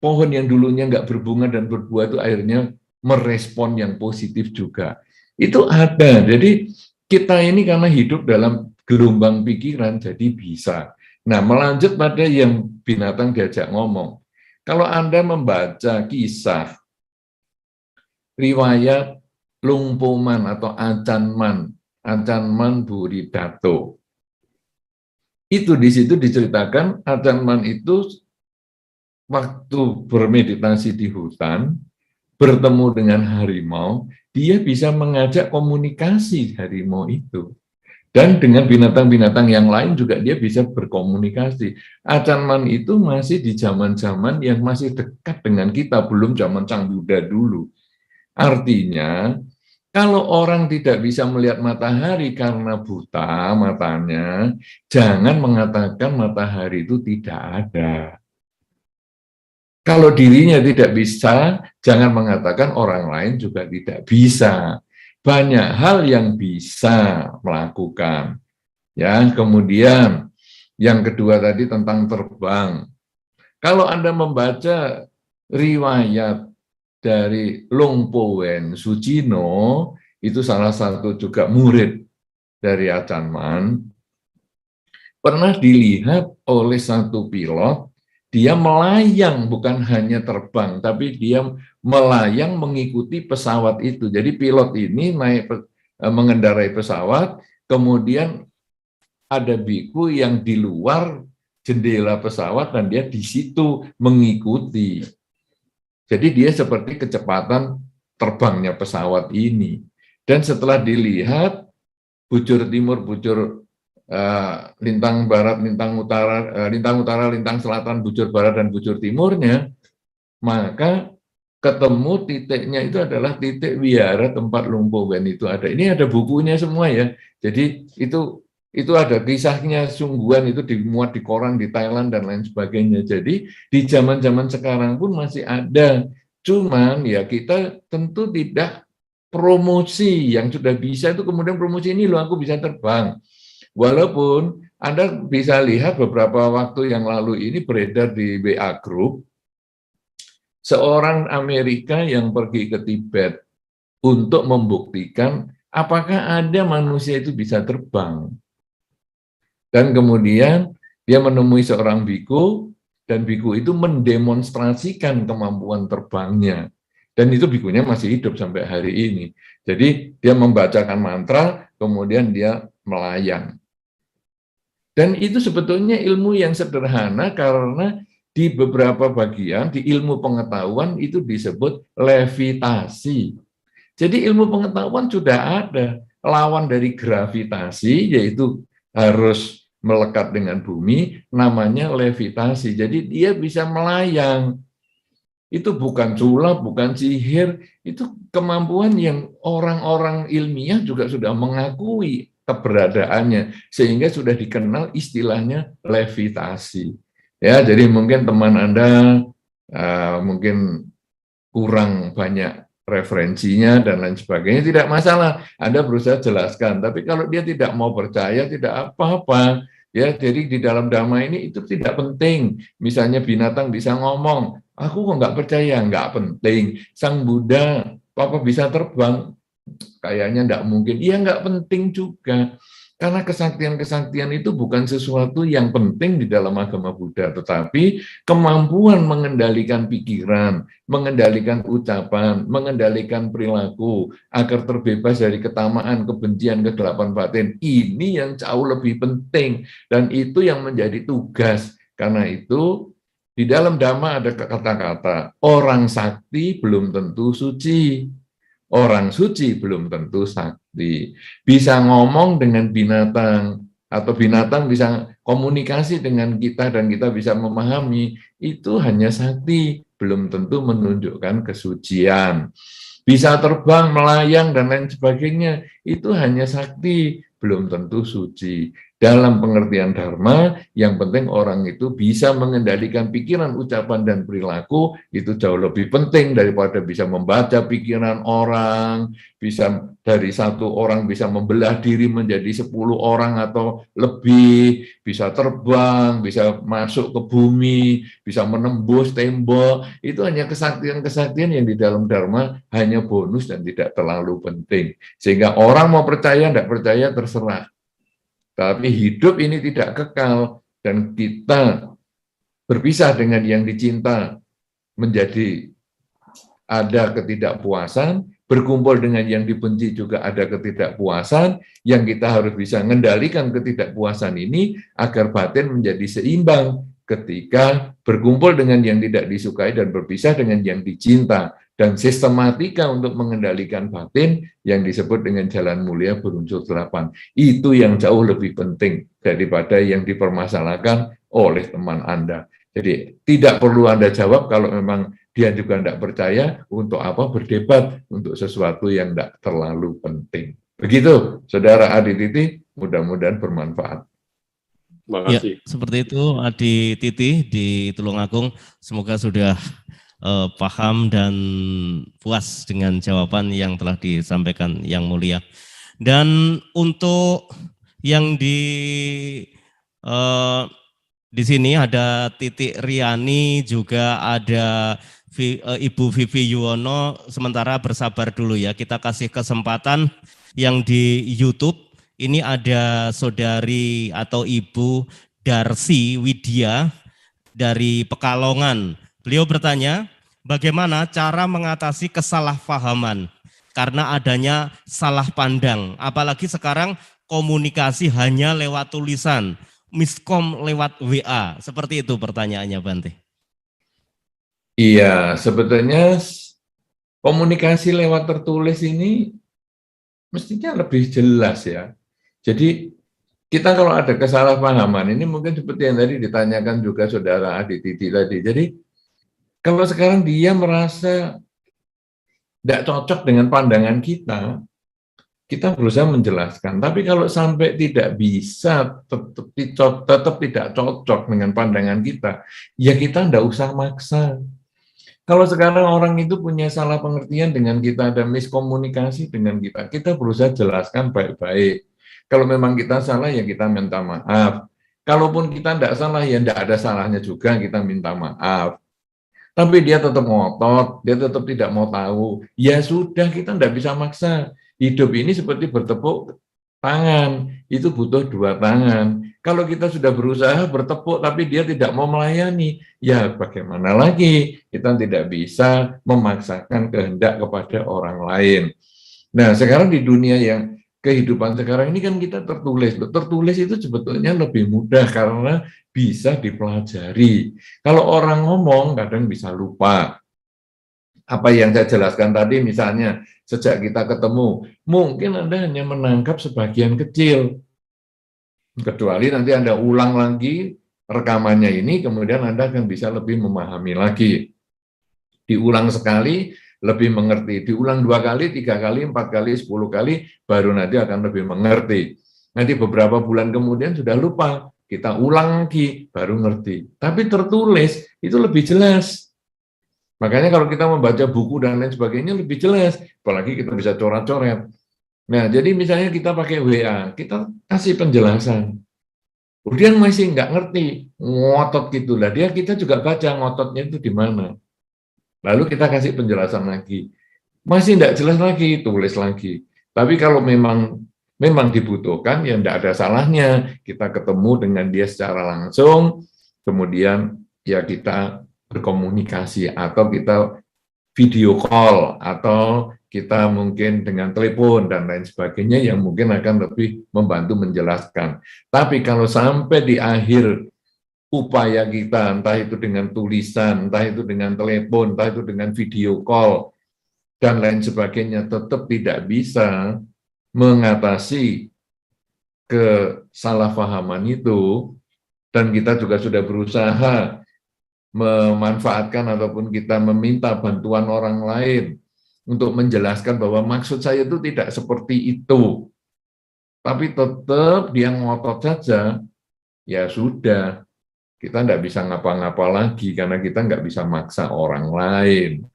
[SPEAKER 2] Pohon yang dulunya nggak berbunga dan berbuah itu akhirnya merespon yang positif juga. Itu ada. Jadi kita ini karena hidup dalam gelombang pikiran jadi bisa. Nah, melanjut pada yang binatang diajak ngomong. Kalau Anda membaca kisah riwayat Lungpoman atau Acanman Buridato. Itu di situ diceritakan Acanman itu waktu bermeditasi di hutan, bertemu dengan harimau, dia bisa mengajak komunikasi harimau itu. Dan dengan binatang-binatang yang lain juga dia bisa berkomunikasi. Acan Man itu masih di zaman-zaman yang masih dekat dengan kita, belum zaman Sang Buddha dulu. Artinya, kalau orang tidak bisa melihat matahari karena buta matanya, jangan mengatakan matahari itu tidak ada. Kalau dirinya tidak bisa, jangan mengatakan orang lain juga tidak bisa. Banyak hal yang bisa melakukan. Ya, kemudian yang kedua tadi tentang terbang. Kalau Anda membaca riwayat dari Long Po Wen Sujino, itu salah satu juga murid dari Acan Man, pernah dilihat oleh satu pilot, dia melayang, bukan hanya terbang, tapi dia melayang mengikuti pesawat itu. Jadi pilot ini mengendarai pesawat, kemudian ada biku yang di luar jendela pesawat dan dia di situ mengikuti. Jadi dia seperti kecepatan terbangnya pesawat ini. Dan setelah dilihat bujur timur, bujur lintang barat, lintang utara, lintang selatan, bujur barat dan bujur timurnya, maka ketemu titiknya itu adalah titik wihara tempat Long Po Wen itu ada. Ini ada bukunya semua ya. Jadi itu ada kisahnya, sungguhan itu dimuat di koran di Thailand dan lain sebagainya. Jadi di zaman-zaman sekarang pun masih ada. Cuman ya kita tentu tidak promosi yang sudah bisa itu kemudian promosi ini loh aku bisa terbang. Walaupun Anda bisa lihat beberapa waktu yang lalu ini beredar di WA Group, seorang Amerika yang pergi ke Tibet untuk membuktikan apakah ada manusia itu bisa terbang. Dan kemudian dia menemui seorang biku, dan biku itu mendemonstrasikan kemampuan terbangnya. Dan itu bikunya masih hidup sampai hari ini. Jadi dia membacakan mantra, kemudian dia melayang. Dan itu sebetulnya ilmu yang sederhana karena di beberapa bagian, di ilmu pengetahuan itu disebut levitasi. Jadi ilmu pengetahuan sudah ada. Lawan dari gravitasi, yaitu harus melekat dengan bumi, namanya levitasi. Jadi dia bisa melayang. Itu bukan sulap, bukan sihir, itu kemampuan yang orang-orang ilmiah juga sudah mengakui keberadaannya, sehingga sudah dikenal istilahnya levitasi. Ya, jadi mungkin teman Anda mungkin kurang banyak referensinya dan lain sebagainya, tidak masalah. Anda berusaha jelaskan, tapi kalau dia tidak mau percaya, tidak apa-apa. Ya, jadi di dalam dhamma ini itu tidak penting. Misalnya binatang bisa ngomong, aku kok nggak percaya, nggak penting. Sang Buddha, apa bisa terbang? Kayaknya nggak mungkin. Iya, nggak penting juga. Karena kesaktian-kesaktian itu bukan sesuatu yang penting di dalam agama Buddha, tetapi kemampuan mengendalikan pikiran, mengendalikan ucapan, mengendalikan perilaku, agar terbebas dari ketamaan, kebencian, kegelapan batin. Ini yang jauh lebih penting, dan itu yang menjadi tugas. Karena itu, di dalam Dhamma ada kata-kata, orang sakti belum tentu suci. Orang suci belum tentu sakti. Bisa ngomong dengan binatang, atau binatang bisa komunikasi dengan kita dan kita bisa memahami, itu hanya sakti, belum tentu menunjukkan kesucian. Bisa terbang, melayang, dan lain sebagainya, itu hanya sakti, belum tentu suci. Dalam pengertian Dharma, yang penting orang itu bisa mengendalikan pikiran, ucapan, dan perilaku, itu jauh lebih penting daripada bisa membaca pikiran orang, bisa dari satu orang bisa membelah diri menjadi 10 orang atau lebih, bisa terbang, bisa masuk ke bumi, bisa menembus tembok. Itu hanya kesaktian-kesaktian yang di dalam Dharma hanya bonus dan tidak terlalu penting. Sehingga orang mau percaya, tidak percaya, terserah. Tapi hidup ini tidak kekal, dan kita berpisah dengan yang dicinta menjadi ada ketidakpuasan, berkumpul dengan yang dibenci juga ada ketidakpuasan, yang kita harus bisa mengendalikan ketidakpuasan ini agar batin menjadi seimbang ketika berkumpul dengan yang tidak disukai dan berpisah dengan yang dicinta, dan sistematika untuk mengendalikan batin yang disebut dengan jalan mulia berunsur 8. Itu yang jauh lebih penting daripada yang dipermasalahkan oleh teman Anda. Jadi tidak perlu Anda jawab kalau memang dia juga tidak percaya, untuk apa berdebat untuk sesuatu yang tidak terlalu penting. Begitu, Saudara Adi Titi, mudah-mudahan bermanfaat.
[SPEAKER 5] Terima
[SPEAKER 1] Ya,
[SPEAKER 5] kasih.
[SPEAKER 1] seperti itu Adi Titi di Tulungagung. Semoga sudah paham dan puas dengan jawaban yang telah disampaikan Yang Mulia. Dan untuk yang di sini ada Titik Riani, juga ada Ibu Vivi Yuwono. Sementara bersabar dulu ya, kita kasih kesempatan yang di YouTube. Ini ada saudari atau Ibu Darsi Widya dari Pekalongan. Beliau bertanya, bagaimana cara mengatasi kesalahpahaman karena adanya salah pandang, apalagi sekarang komunikasi hanya lewat tulisan, miskom lewat WA, seperti itu pertanyaannya, Bante.
[SPEAKER 2] Iya, sebetulnya komunikasi lewat tertulis ini mestinya lebih jelas ya. Jadi kita kalau ada kesalahpahaman, ini mungkin seperti yang tadi ditanyakan juga Saudara Adi Titi tadi. Jadi kalau sekarang dia merasa tidak cocok dengan pandangan kita berusaha menjelaskan. Tapi kalau sampai tidak bisa, tetap tidak cocok dengan pandangan kita, ya kita tidak usah maksa. Kalau sekarang orang itu punya salah pengertian dengan kita, ada miskomunikasi dengan kita berusaha jelaskan baik-baik. Kalau memang kita salah, ya kita minta maaf. Kalaupun kita tidak salah, ya tidak ada salahnya juga kita minta maaf. Tapi dia tetap ngotot, dia tetap tidak mau tahu. Ya sudah, kita tidak bisa maksa. Hidup ini seperti bertepuk tangan, itu butuh 2 tangan. Kalau kita sudah berusaha bertepuk, tapi dia tidak mau melayani, ya bagaimana lagi? Kita tidak bisa memaksakan kehendak kepada orang lain. Nah, sekarang di dunia yang kehidupan sekarang ini kan kita tertulis. Tertulis itu sebetulnya lebih mudah karena bisa dipelajari. Kalau orang ngomong kadang bisa lupa. Apa yang saya jelaskan tadi misalnya, sejak kita ketemu, mungkin Anda hanya menangkap sebagian kecil. Kecuali nanti Anda ulang lagi rekamannya ini, kemudian Anda akan bisa lebih memahami lagi. Diulang sekali, lebih mengerti. Diulang 2 kali, 3 kali, 4 kali, 10 kali, baru nanti akan lebih mengerti. Nanti beberapa bulan kemudian sudah lupa, kita ulang lagi, baru ngerti. Tapi tertulis, itu lebih jelas. Makanya kalau kita membaca buku dan lain sebagainya, lebih jelas. Apalagi kita bisa coret-coret. Nah, jadi misalnya kita pakai WA, kita kasih penjelasan. Kemudian masih nggak ngerti, ngotot gitu lah. Kita juga baca ngototnya itu di mana. Lalu kita kasih penjelasan lagi. Masih tidak jelas lagi, tulis lagi. Tapi kalau memang dibutuhkan, ya tidak ada salahnya. Kita ketemu dengan dia secara langsung, kemudian ya kita berkomunikasi, atau kita video call, atau kita mungkin dengan telepon, dan lain sebagainya, yang mungkin akan lebih membantu menjelaskan. Tapi kalau sampai di akhir upaya kita, entah itu dengan tulisan, entah itu dengan telepon, entah itu dengan video call, dan lain sebagainya, tetap tidak bisa mengatasi kesalahpahaman itu, dan kita juga sudah berusaha memanfaatkan ataupun kita meminta bantuan orang lain untuk menjelaskan bahwa maksud saya itu tidak seperti itu, tapi tetap dia ngotot saja, ya sudah, kita tidak bisa ngapa-ngapa lagi karena kita nggak bisa maksa orang lain.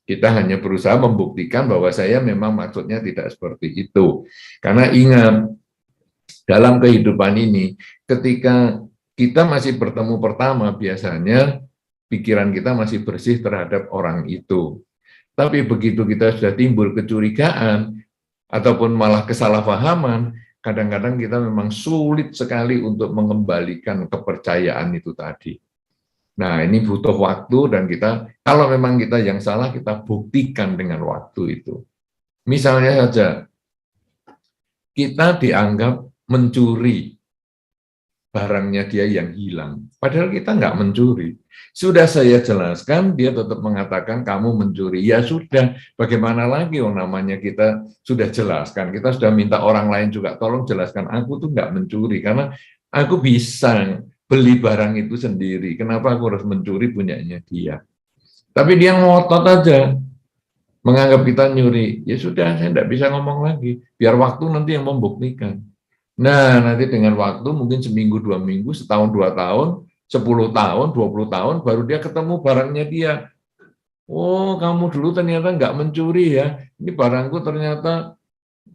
[SPEAKER 2] Kita hanya berusaha membuktikan bahwa saya memang maksudnya tidak seperti itu. Karena ingat, dalam kehidupan ini, ketika kita masih bertemu pertama, biasanya pikiran kita masih bersih terhadap orang itu. Tapi begitu kita sudah timbul kecurigaan, ataupun malah kesalahpahaman, kadang-kadang kita memang sulit sekali untuk mengembalikan kepercayaan itu tadi. Nah, ini butuh waktu, dan kita, kalau memang kita yang salah, kita buktikan dengan waktu itu. Misalnya saja, kita dianggap mencuri, barangnya dia yang hilang. Padahal kita nggak mencuri. Sudah saya jelaskan, dia tetap mengatakan kamu mencuri. Ya sudah, bagaimana lagi namanya kita sudah jelaskan. Kita sudah minta orang lain juga, tolong jelaskan, aku tuh nggak mencuri. Karena aku bisa beli barang itu sendiri. Kenapa aku harus mencuri punyanya dia? Tapi dia ngotot aja, menganggap kita nyuri. Ya sudah, saya nggak bisa ngomong lagi. Biar waktu nanti yang membuktikan. Nah, nanti dengan waktu mungkin seminggu, 2 minggu, setahun, 2 tahun, 10 tahun, 20 tahun, baru dia ketemu barangnya dia. Oh, kamu dulu ternyata nggak mencuri ya. Ini barangku ternyata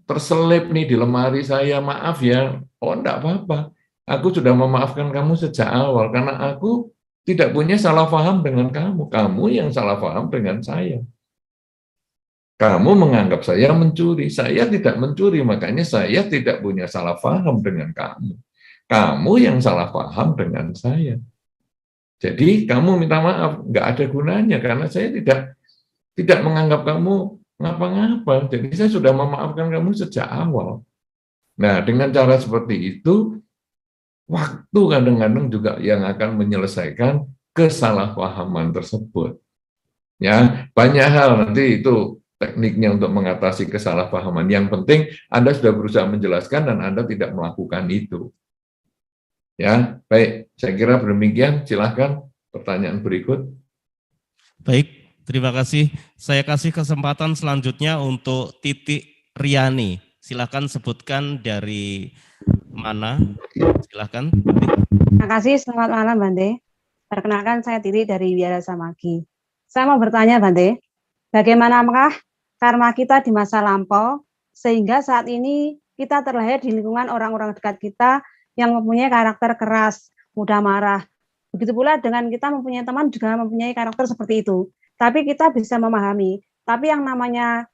[SPEAKER 2] terselip nih di lemari saya, maaf ya. Oh, enggak apa-apa. Aku sudah memaafkan kamu sejak awal, karena aku tidak punya salah paham dengan kamu. Kamu yang salah paham dengan saya. Kamu menganggap saya mencuri. Saya tidak mencuri, makanya saya tidak punya salah paham dengan kamu. Kamu yang salah paham dengan saya. Jadi kamu minta maaf, nggak ada gunanya karena saya tidak menganggap kamu ngapa-ngapa. Jadi saya sudah memaafkan kamu sejak awal. Nah, dengan cara seperti itu, waktu kadang-kadang juga yang akan menyelesaikan kesalahpahaman tersebut. Ya, banyak hal nanti itu tekniknya untuk mengatasi kesalahpahaman. Yang penting Anda sudah berusaha menjelaskan dan Anda tidak melakukan itu. Ya, baik. Saya kira demikian. Silahkan pertanyaan berikut.
[SPEAKER 1] Baik, terima kasih. Saya kasih kesempatan selanjutnya untuk Titi Riani. Silahkan sebutkan dari mana. Silahkan.
[SPEAKER 6] Terima kasih. Selamat malam, Bante. Perkenalkan, saya Titi dari Wiara Samagi. Saya mau bertanya, Bante, bagaimanakah karma kita di masa lampau sehingga saat ini kita terlahir di lingkungan orang-orang dekat kita yang mempunyai karakter keras, mudah marah. Begitu pula dengan kita mempunyai teman juga mempunyai karakter seperti itu. Tapi kita bisa memahami. Tapi yang namanya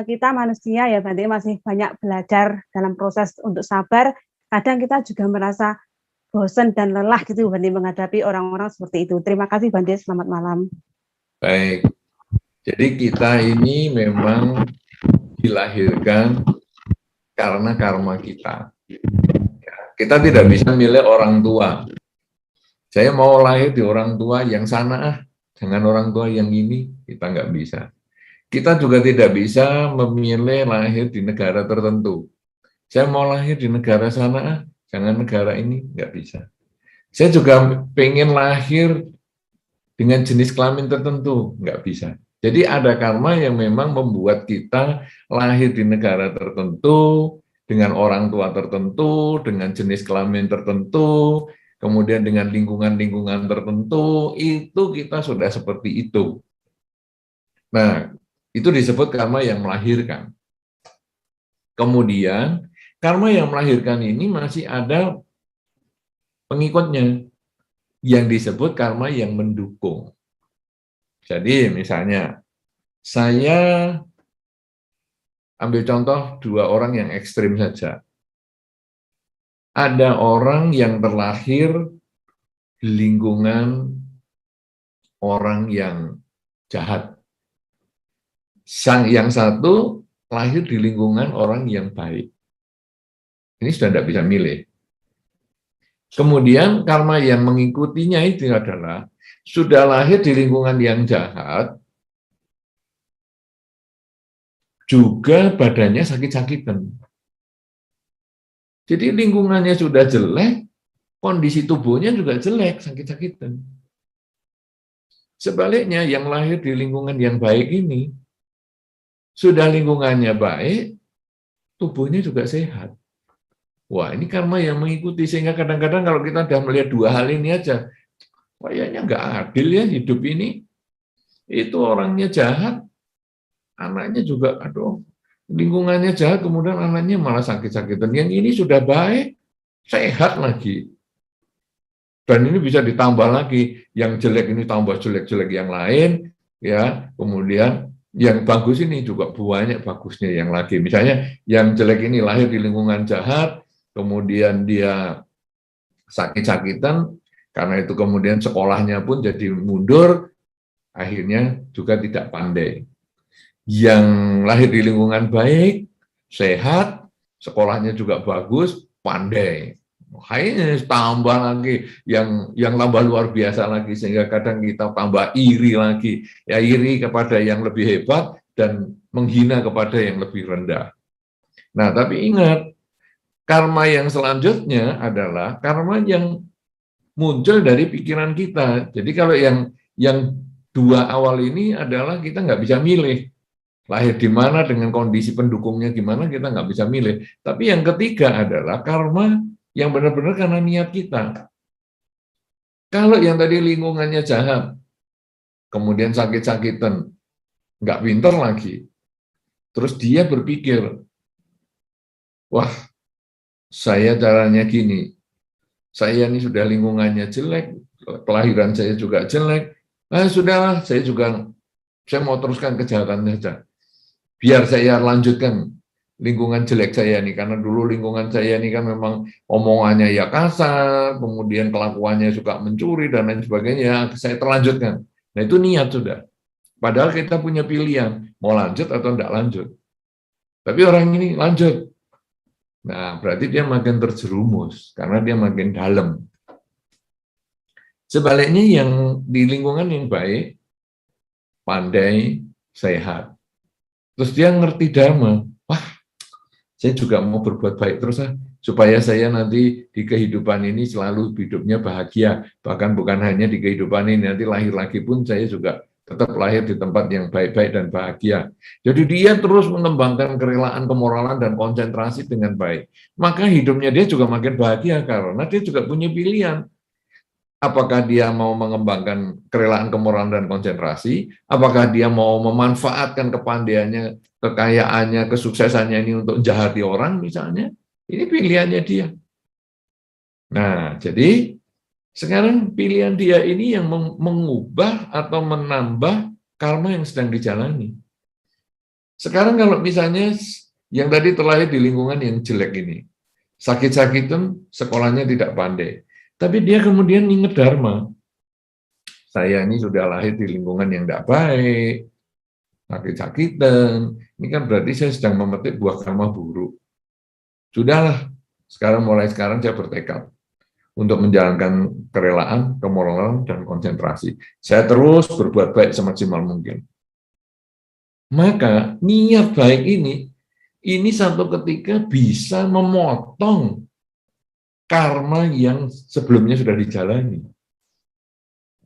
[SPEAKER 6] kita manusia ya Bante masih banyak belajar dalam proses untuk sabar. Kadang kita juga merasa bosan dan lelah gitu Bante menghadapi orang-orang seperti itu. Terima kasih Bante, selamat malam.
[SPEAKER 2] Baik. Jadi kita ini memang dilahirkan karena karma kita. Kita tidak bisa milih orang tua. Saya mau lahir di orang tua yang sana, jangan orang tua yang ini, kita nggak bisa. Kita juga tidak bisa memilih lahir di negara tertentu. Saya mau lahir di negara sana, jangan negara ini, nggak bisa. Saya juga pengen lahir dengan jenis kelamin tertentu, nggak bisa. Jadi ada karma yang memang membuat kita lahir di negara tertentu, dengan orang tua tertentu, dengan jenis kelamin tertentu, kemudian dengan lingkungan-lingkungan tertentu, itu kita sudah seperti itu. Nah, itu disebut karma yang melahirkan. Kemudian, karma yang melahirkan ini masih ada pengikutnya, yang disebut karma yang mendukung. Jadi, misalnya, saya ambil contoh 2 orang yang ekstrim saja. Ada orang yang terlahir di lingkungan orang yang jahat. Yang satu lahir di lingkungan orang yang baik. Ini sudah tidak bisa milih. Kemudian karma yang mengikutinya itu adalah sudah lahir di lingkungan yang jahat, juga badannya sakit-sakitan. Jadi lingkungannya sudah jelek, kondisi tubuhnya juga jelek, sakit-sakitan. Sebaliknya yang lahir di lingkungan yang baik ini, sudah lingkungannya baik, tubuhnya juga sehat. Wah, ini karma yang mengikuti, sehingga kadang-kadang kalau kita sudah melihat 2 hal ini aja, kayaknya nggak adil ya hidup ini. Itu orangnya jahat, anaknya juga, aduh, lingkungannya jahat, kemudian anaknya malah sakit-sakitan. Yang ini sudah baik, sehat lagi. Dan ini bisa ditambah lagi, yang jelek ini tambah jelek-jelek yang lain, ya. Kemudian yang bagus ini juga banyak bagusnya yang lagi. Misalnya yang jelek ini lahir di lingkungan jahat, kemudian dia sakit-sakitan, karena itu kemudian sekolahnya pun jadi mundur, akhirnya juga tidak pandai. Yang lahir di lingkungan baik, sehat, sekolahnya juga bagus, pandai. Akhirnya tambah lagi yang tambah luar biasa lagi, sehingga kadang kita tambah iri lagi, ya iri kepada yang lebih hebat dan menghina kepada yang lebih rendah. Nah, tapi ingat, karma yang selanjutnya adalah karma yang muncul dari pikiran kita. Jadi kalau yang dua awal ini adalah kita nggak bisa milih lahir di mana dengan kondisi pendukungnya gimana, kita nggak bisa milih. Tapi yang ketiga adalah karma yang benar-benar karena niat kita. Kalau yang tadi lingkungannya jahat, kemudian sakit-sakitan, nggak pinter lagi, terus dia berpikir, wah, saya caranya gini, saya ini sudah lingkungannya jelek, kelahiran saya juga jelek, sudahlah, saya mau teruskan kejahatan saja. Biar saya lanjutkan lingkungan jelek saya nih, karena dulu lingkungan saya ini kan memang omongannya ya kasar, kemudian kelakuannya suka mencuri dan lain sebagainya, saya terlanjutkan. Nah itu niat sudah. Padahal kita punya pilihan, mau lanjut atau tidak lanjut. Tapi orang ini lanjut. Nah berarti dia makin terjerumus, karena dia makin dalam. Sebaliknya yang di lingkungan yang baik, pandai, sehat. Terus dia ngerti dhamma, wah, saya juga mau berbuat baik terus supaya saya nanti di kehidupan ini selalu hidupnya bahagia, bahkan bukan hanya di kehidupan ini, nanti lahir lagi pun saya juga tetap lahir di tempat yang baik-baik dan bahagia. Jadi dia terus mengembangkan kerelaan, kemoralan, dan konsentrasi dengan baik. Maka hidupnya dia juga makin bahagia karena dia juga punya pilihan. Apakah dia mau mengembangkan kerelaan, kemoralan, dan konsentrasi? Apakah dia mau memanfaatkan kepandaiannya, kekayaannya, kesuksesannya ini untuk jahati orang misalnya? Ini pilihannya dia. Nah, jadi sekarang pilihan dia ini yang mengubah atau menambah karma yang sedang dijalani. Sekarang kalau misalnya yang tadi terlahir di lingkungan yang jelek ini, sakit-sakitan, sekolahnya tidak pandai. Tapi dia kemudian ingat dharma. Saya ini sudah lahir di lingkungan yang tidak baik, sakit-sakitan. Ini kan berarti saya sedang memetik buah karma buruk. Sudahlah, mulai sekarang saya bertekad untuk menjalankan kerelaan, kemoralan, dan konsentrasi. Saya terus berbuat baik semaksimal mungkin. Maka niat baik ini satu ketika bisa memotong karma yang sebelumnya sudah dijalani.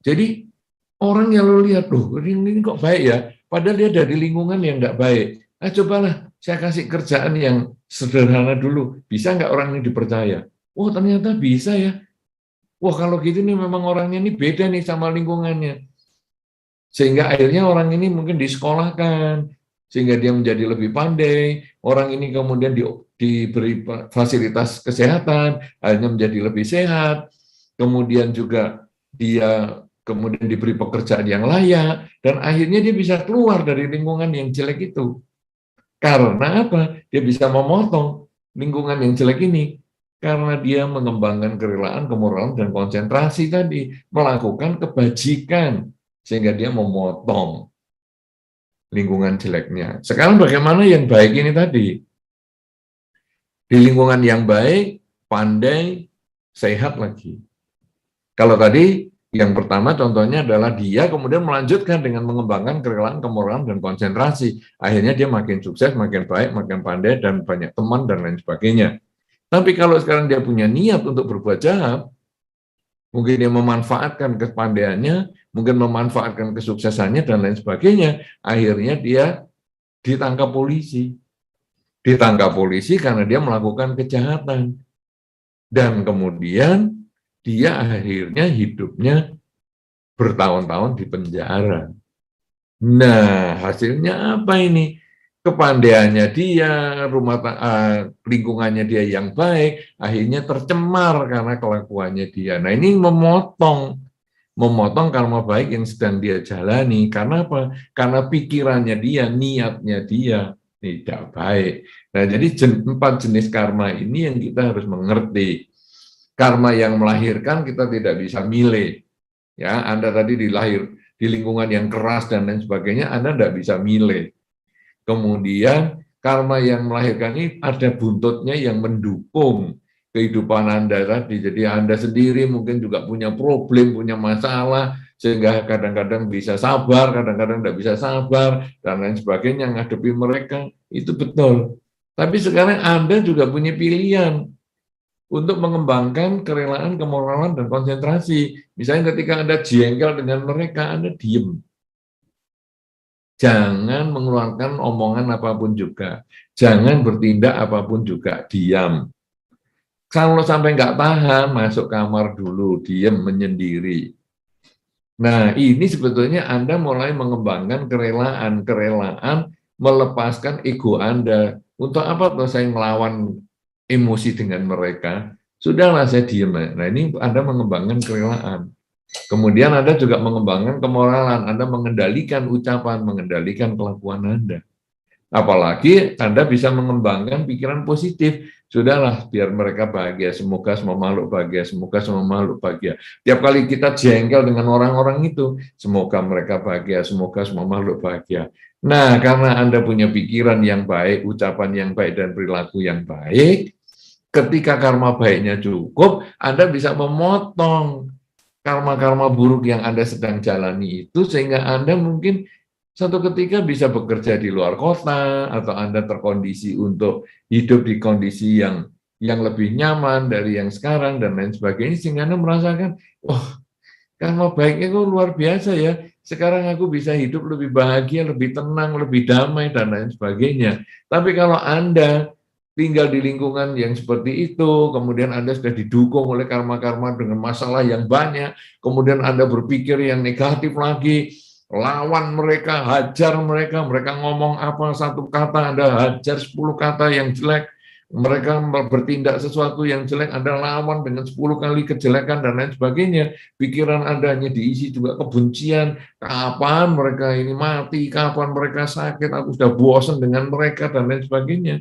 [SPEAKER 2] Jadi orang yang lo lihat, ini kok baik ya, padahal dia dari lingkungan yang tidak baik. Cobalah saya kasih kerjaan yang sederhana dulu, bisa nggak orang ini dipercaya? Oh ternyata bisa ya. Wah kalau gitu nih memang orangnya ini beda nih sama lingkungannya. Sehingga akhirnya orang ini mungkin disekolahkan, sehingga dia menjadi lebih pandai, orang ini kemudian diberi fasilitas kesehatan, akhirnya menjadi lebih sehat, kemudian juga dia kemudian diberi pekerjaan yang layak, dan akhirnya dia bisa keluar dari lingkungan yang jelek itu. Karena apa? Dia bisa memotong lingkungan yang jelek ini, karena dia mengembangkan kerelaan, kemoralan, dan konsentrasi tadi, melakukan kebajikan, sehingga dia memotong lingkungan jeleknya. Sekarang bagaimana yang baik ini tadi? Di lingkungan yang baik, pandai, sehat lagi. Kalau tadi yang pertama contohnya adalah dia kemudian melanjutkan dengan mengembangkan kerelaan, kemoralan, dan konsentrasi. Akhirnya dia makin sukses, makin baik, makin pandai, dan banyak teman, dan lain sebagainya. Tapi kalau sekarang dia punya niat untuk berbuat jahat, mungkin dia memanfaatkan kepandaiannya, mungkin memanfaatkan kesuksesannya, dan lain sebagainya, akhirnya dia ditangkap polisi. Ditangkap polisi karena dia melakukan kejahatan. Dan kemudian dia akhirnya hidupnya bertahun-tahun di penjara. Nah, hasilnya apa ini? Kepandaiannya dia, lingkungannya dia yang baik, akhirnya tercemar karena kelakuannya dia. Nah, ini memotong karma baik yang sedang dia jalani. Karena apa? Karena pikirannya dia, niatnya dia tidak baik. Nah, jadi 4 jenis karma ini yang kita harus mengerti. Karma yang melahirkan kita tidak bisa milih. Ya, Anda tadi dilahir di lingkungan yang keras dan lain sebagainya, Anda tidak bisa milih. Kemudian karma yang melahirkan ini ada buntutnya yang mendukung. kehidupan Anda tadi. Jadi Anda sendiri mungkin juga punya problem, punya masalah, sehingga kadang-kadang bisa sabar, kadang-kadang tidak bisa sabar, dan lain sebagainya, menghadapi mereka, itu betul. Tapi sekarang Anda juga punya pilihan untuk mengembangkan kerelaan, kemoralan, dan konsentrasi. Misalnya ketika Anda jengkel dengan mereka, Anda diem. Jangan mengeluarkan omongan apapun juga. Jangan bertindak apapun juga, diam. Kalau sampai nggak tahan, masuk kamar dulu, diem, menyendiri. Nah, ini sebetulnya Anda mulai mengembangkan kerelaan melepaskan ego Anda. Untuk apa tuh saya melawan emosi dengan mereka? Sudahlah, saya diem. Nah, ini Anda mengembangkan kerelaan. Kemudian Anda juga mengembangkan kemoralan. Anda mengendalikan ucapan, mengendalikan kelakuan Anda. Apalagi Anda bisa mengembangkan pikiran positif. Sudahlah, biar mereka bahagia. Semoga semua makhluk bahagia. Semoga semua makhluk bahagia. Tiap kali kita jengkel dengan orang-orang itu, semoga mereka bahagia. Semoga semua makhluk bahagia. Nah, karena Anda punya pikiran yang baik, ucapan yang baik, dan perilaku yang baik, ketika karma baiknya cukup, Anda bisa memotong karma-karma buruk yang Anda sedang jalani itu, sehingga Anda mungkin satu ketika bisa bekerja di luar kota, atau Anda terkondisi untuk hidup di kondisi yang lebih nyaman dari yang sekarang, dan lain sebagainya, sehingga Anda merasakan, karma baiknya kok luar biasa ya, sekarang aku bisa hidup lebih bahagia, lebih tenang, lebih damai, dan lain sebagainya. Tapi kalau Anda tinggal di lingkungan yang seperti itu, kemudian Anda sudah didukung oleh karma-karma dengan masalah yang banyak, kemudian Anda berpikir yang negatif lagi, lawan mereka, hajar mereka, mereka ngomong apa satu kata, Anda hajar 10 kata yang jelek, mereka bertindak sesuatu yang jelek, Anda lawan dengan 10 kali kejelekan, dan lain sebagainya. Pikiran Anda hanya diisi juga kebencian, kapan mereka ini mati, kapan mereka sakit, aku sudah bosan dengan mereka, dan lain sebagainya.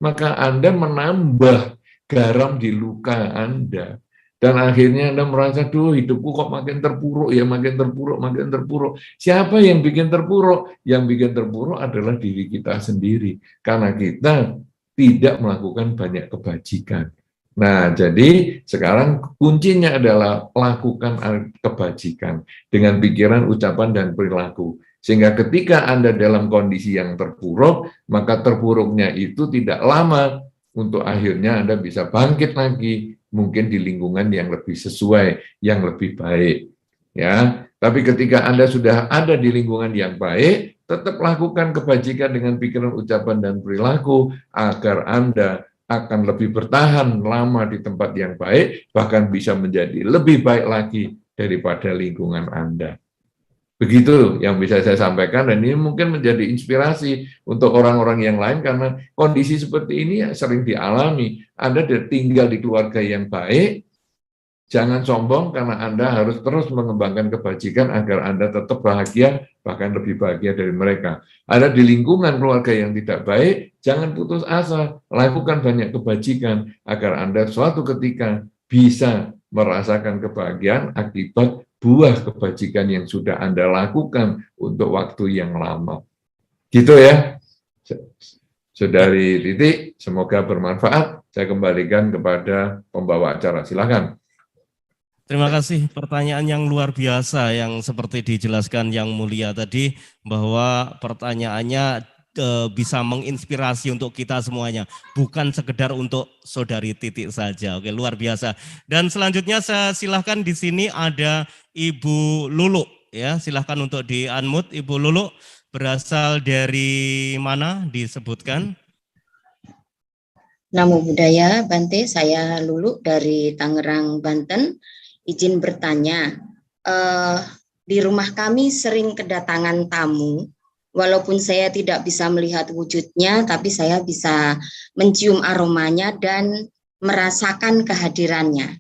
[SPEAKER 2] Maka Anda menambah garam di luka Anda. Dan akhirnya Anda merasa, hidupku kok makin terpuruk, ya makin terpuruk, makin terpuruk. Siapa yang bikin terpuruk? Yang bikin terpuruk adalah diri kita sendiri. Karena kita tidak melakukan banyak kebajikan. Nah, jadi sekarang kuncinya adalah lakukan kebajikan dengan pikiran, ucapan, dan perilaku. Sehingga ketika Anda dalam kondisi yang terpuruk, maka terpuruknya itu tidak lama, untuk akhirnya Anda bisa bangkit lagi, mungkin di lingkungan yang lebih sesuai, yang lebih baik. Ya, tapi ketika Anda sudah ada di lingkungan yang baik, tetap lakukan kebajikan dengan pikiran, ucapan, dan perilaku, agar Anda akan lebih bertahan lama di tempat yang baik, bahkan bisa menjadi lebih baik lagi daripada lingkungan Anda. Begitu yang bisa saya sampaikan, dan ini mungkin menjadi inspirasi untuk orang-orang yang lain, karena kondisi seperti ini sering dialami. Anda tinggal di keluarga yang baik, jangan sombong karena Anda harus terus mengembangkan kebajikan agar Anda tetap bahagia, bahkan lebih bahagia dari mereka. Ada di lingkungan keluarga yang tidak baik, jangan putus asa, lakukan banyak kebajikan agar Anda suatu ketika bisa merasakan kebahagiaan akibat buah kebajikan yang sudah Anda lakukan untuk waktu yang lama. Gitu ya. Saudari Titi, semoga bermanfaat. Saya kembalikan kepada pembawa acara. Silakan.
[SPEAKER 1] Terima kasih, pertanyaan yang luar biasa yang seperti dijelaskan Yang Mulia tadi, bahwa pertanyaannya bisa menginspirasi untuk kita semuanya, bukan sekedar untuk Saudari Titi saja. Oke, luar biasa. Dan selanjutnya saya silahkan, di sini ada Ibu Lulu, ya, silahkan untuk di-unmute. Ibu Lulu, berasal dari mana disebutkan?
[SPEAKER 7] Namo Buddhaya, Bante, saya Lulu dari Tangerang, Banten. Izin bertanya, di rumah kami sering kedatangan tamu. Walaupun saya tidak bisa melihat wujudnya, tapi saya bisa mencium aromanya dan merasakan kehadirannya.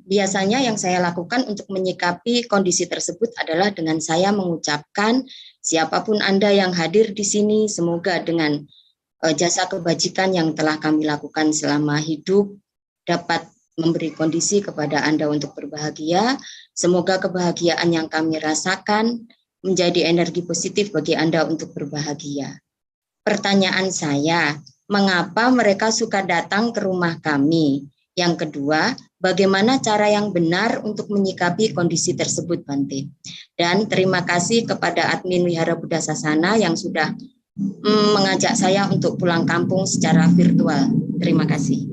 [SPEAKER 7] Biasanya yang saya lakukan untuk menyikapi kondisi tersebut adalah dengan saya mengucapkan, siapapun Anda yang hadir di sini, semoga dengan jasa kebajikan yang telah kami lakukan selama hidup dapat memberi kondisi kepada Anda untuk berbahagia. Semoga kebahagiaan yang kami rasakan menjadi energi positif bagi Anda untuk berbahagia. Pertanyaan saya, mengapa mereka suka datang ke rumah kami? Yang kedua, bagaimana cara yang benar untuk menyikapi kondisi tersebut, Bante? Dan terima kasih kepada admin Wihara Buddha Sasana yang sudah mengajak saya untuk pulang kampung secara virtual. Terima kasih.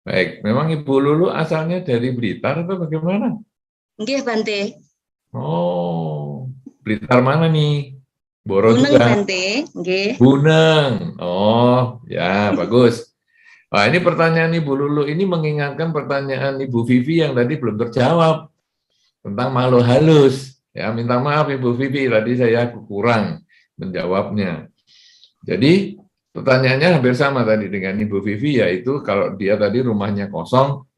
[SPEAKER 2] Baik, memang Ibu Lulu asalnya dari Blitar atau bagaimana?
[SPEAKER 7] Nggih, Bante.
[SPEAKER 2] Oh, Blitar mana nih? Boro
[SPEAKER 7] Buneng,
[SPEAKER 2] juga.
[SPEAKER 7] Bante. Nggih.
[SPEAKER 2] Buneng. Oh, ya bagus. Nah, ini pertanyaan Ibu Lulu ini mengingatkan pertanyaan Ibu Vivi yang tadi belum terjawab tentang makhluk halus. Ya, minta maaf Ibu Vivi, tadi saya kurang menjawabnya. Jadi pertanyaannya hampir sama tadi dengan Ibu Vivi, yaitu kalau dia tadi rumahnya kosong,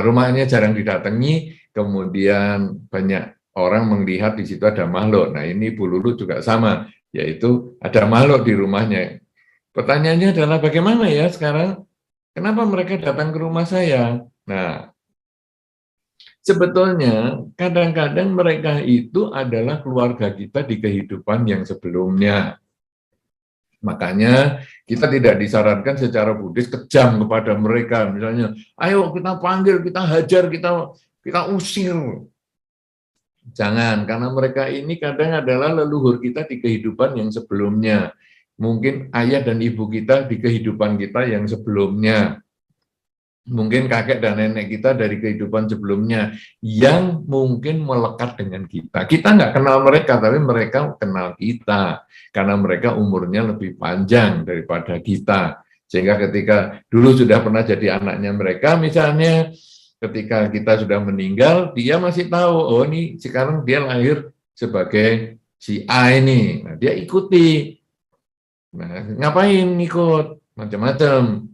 [SPEAKER 2] rumahnya jarang didatangi, kemudian banyak orang melihat di situ ada makhluk. Nah, ini Bu Lulu juga sama, yaitu ada makhluk di rumahnya. Pertanyaannya adalah bagaimana ya sekarang? Kenapa mereka datang ke rumah saya? Nah, sebetulnya kadang-kadang mereka itu adalah keluarga kita di kehidupan yang sebelumnya. Makanya kita tidak disarankan secara Buddhis kejam kepada mereka. Misalnya, ayo kita panggil, kita hajar, kita usir. Jangan, karena mereka ini kadang adalah leluhur kita di kehidupan yang sebelumnya. Mungkin ayah dan ibu kita di kehidupan kita yang sebelumnya. Mungkin kakek dan nenek kita dari kehidupan sebelumnya yang mungkin melekat dengan kita. Kita nggak kenal mereka, tapi mereka kenal kita. Karena mereka umurnya lebih panjang daripada kita. Sehingga ketika dulu sudah pernah jadi anaknya mereka, misalnya ketika kita sudah meninggal, dia masih tahu, oh ini sekarang dia lahir sebagai si A ini. Nah, dia ikuti. Nah, ngapain ikut? Macam-macam.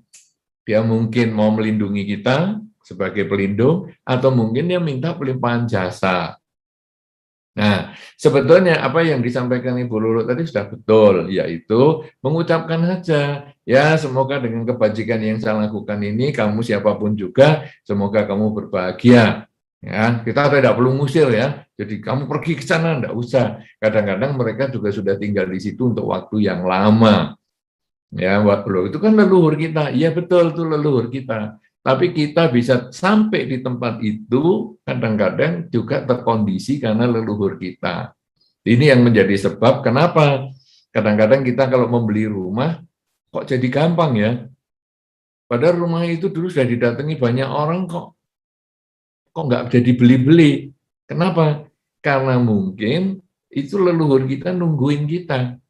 [SPEAKER 2] Dia mungkin mau melindungi kita sebagai pelindung, atau mungkin dia minta pelimpahan jasa. Nah, sebetulnya apa yang disampaikan Ibu Lulu tadi sudah betul, yaitu mengucapkan saja, ya semoga dengan kebajikan yang saya lakukan ini, kamu siapapun juga, semoga kamu berbahagia. Ya, kita tidak perlu ngusir ya, jadi kamu pergi ke sana, enggak usah. Kadang-kadang mereka juga sudah tinggal di situ untuk waktu yang lama. Ya, waktu itu kan leluhur kita, iya betul itu leluhur kita. Tapi kita bisa sampai di tempat itu kadang-kadang juga terkondisi karena leluhur kita. Ini yang menjadi sebab kenapa kadang-kadang kita kalau membeli rumah kok jadi gampang ya. Padahal rumah itu dulu sudah didatangi banyak orang kok nggak jadi beli-beli. Kenapa? Karena mungkin itu leluhur kita nungguin kita.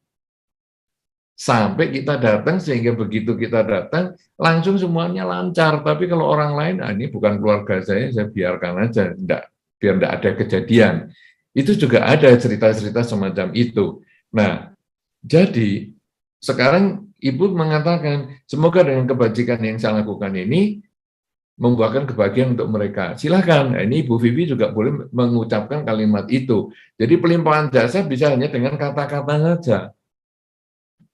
[SPEAKER 2] Sampai kita datang, sehingga begitu kita datang, langsung semuanya lancar. Tapi kalau orang lain, ini bukan keluarga saya biarkan aja, biar enggak ada kejadian. Itu juga ada cerita-cerita semacam itu. Nah, jadi sekarang Ibu mengatakan, semoga dengan kebajikan yang saya lakukan ini, membuahkan kebahagiaan untuk mereka. Silakan, ini Ibu Vivi juga boleh mengucapkan kalimat itu. Jadi pelimpahan jasa bisa hanya dengan kata-kata saja.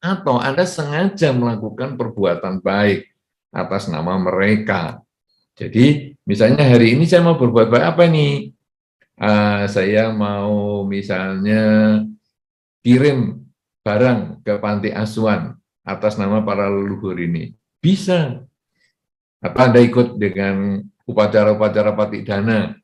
[SPEAKER 2] Atau Anda sengaja melakukan perbuatan baik atas nama mereka. Jadi misalnya hari ini saya mau berbuat baik apa nih? Saya mau misalnya kirim barang ke panti asuhan atas nama para leluhur ini. Bisa. Atau Anda ikut dengan upacara-upacara patik dana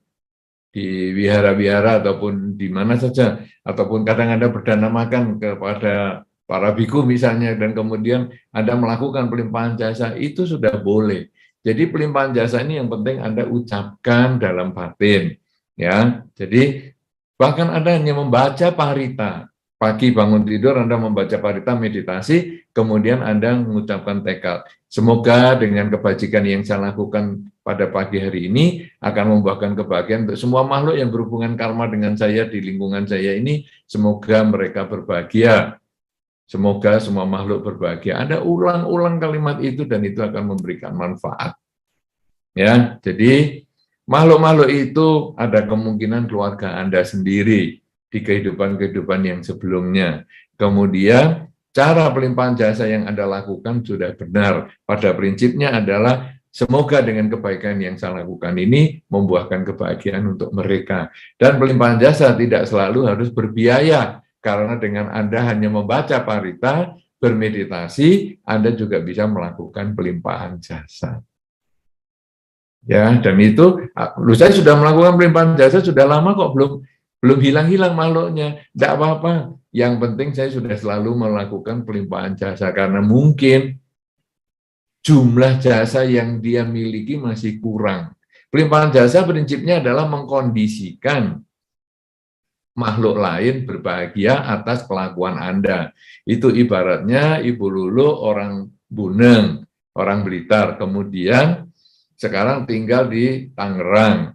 [SPEAKER 2] di wihara-wihara ataupun di mana saja. Ataupun kadang Anda berdana makan kepada para biku misalnya, dan kemudian Anda melakukan pelimpahan jasa, itu sudah boleh. Jadi pelimpahan jasa ini yang penting Anda ucapkan dalam batin. Ya, jadi bahkan Anda hanya membaca parita. Pagi bangun tidur Anda membaca parita meditasi, kemudian Anda mengucapkan tekad. Semoga dengan kebajikan yang saya lakukan pada pagi hari ini akan membuahkan kebahagiaan untuk semua makhluk yang berhubungan karma dengan saya di lingkungan saya ini. Semoga mereka berbahagia. Semoga semua makhluk berbahagia. Anda ulang-ulang kalimat itu dan itu akan memberikan manfaat. Ya, jadi makhluk-makhluk itu ada kemungkinan keluarga Anda sendiri di kehidupan-kehidupan yang sebelumnya. Kemudian cara pelimpahan jasa yang Anda lakukan sudah benar. Pada prinsipnya adalah semoga dengan kebaikan yang saya lakukan ini membuahkan kebahagiaan untuk mereka. Dan pelimpahan jasa tidak selalu harus berbiaya. Karena dengan Anda hanya membaca parita, bermeditasi, Anda juga bisa melakukan pelimpahan jasa. Ya, dan itu, saya sudah melakukan pelimpahan jasa sudah lama kok, belum hilang-hilang makhluknya. Tidak apa-apa. Yang penting saya sudah selalu melakukan pelimpahan jasa karena mungkin jumlah jasa yang dia miliki masih kurang. Pelimpahan jasa prinsipnya adalah mengkondisikan makhluk lain berbahagia atas kelakuan Anda. Itu ibaratnya Ibu Lulu orang Buneng, orang Blitar, kemudian sekarang tinggal di Tangerang.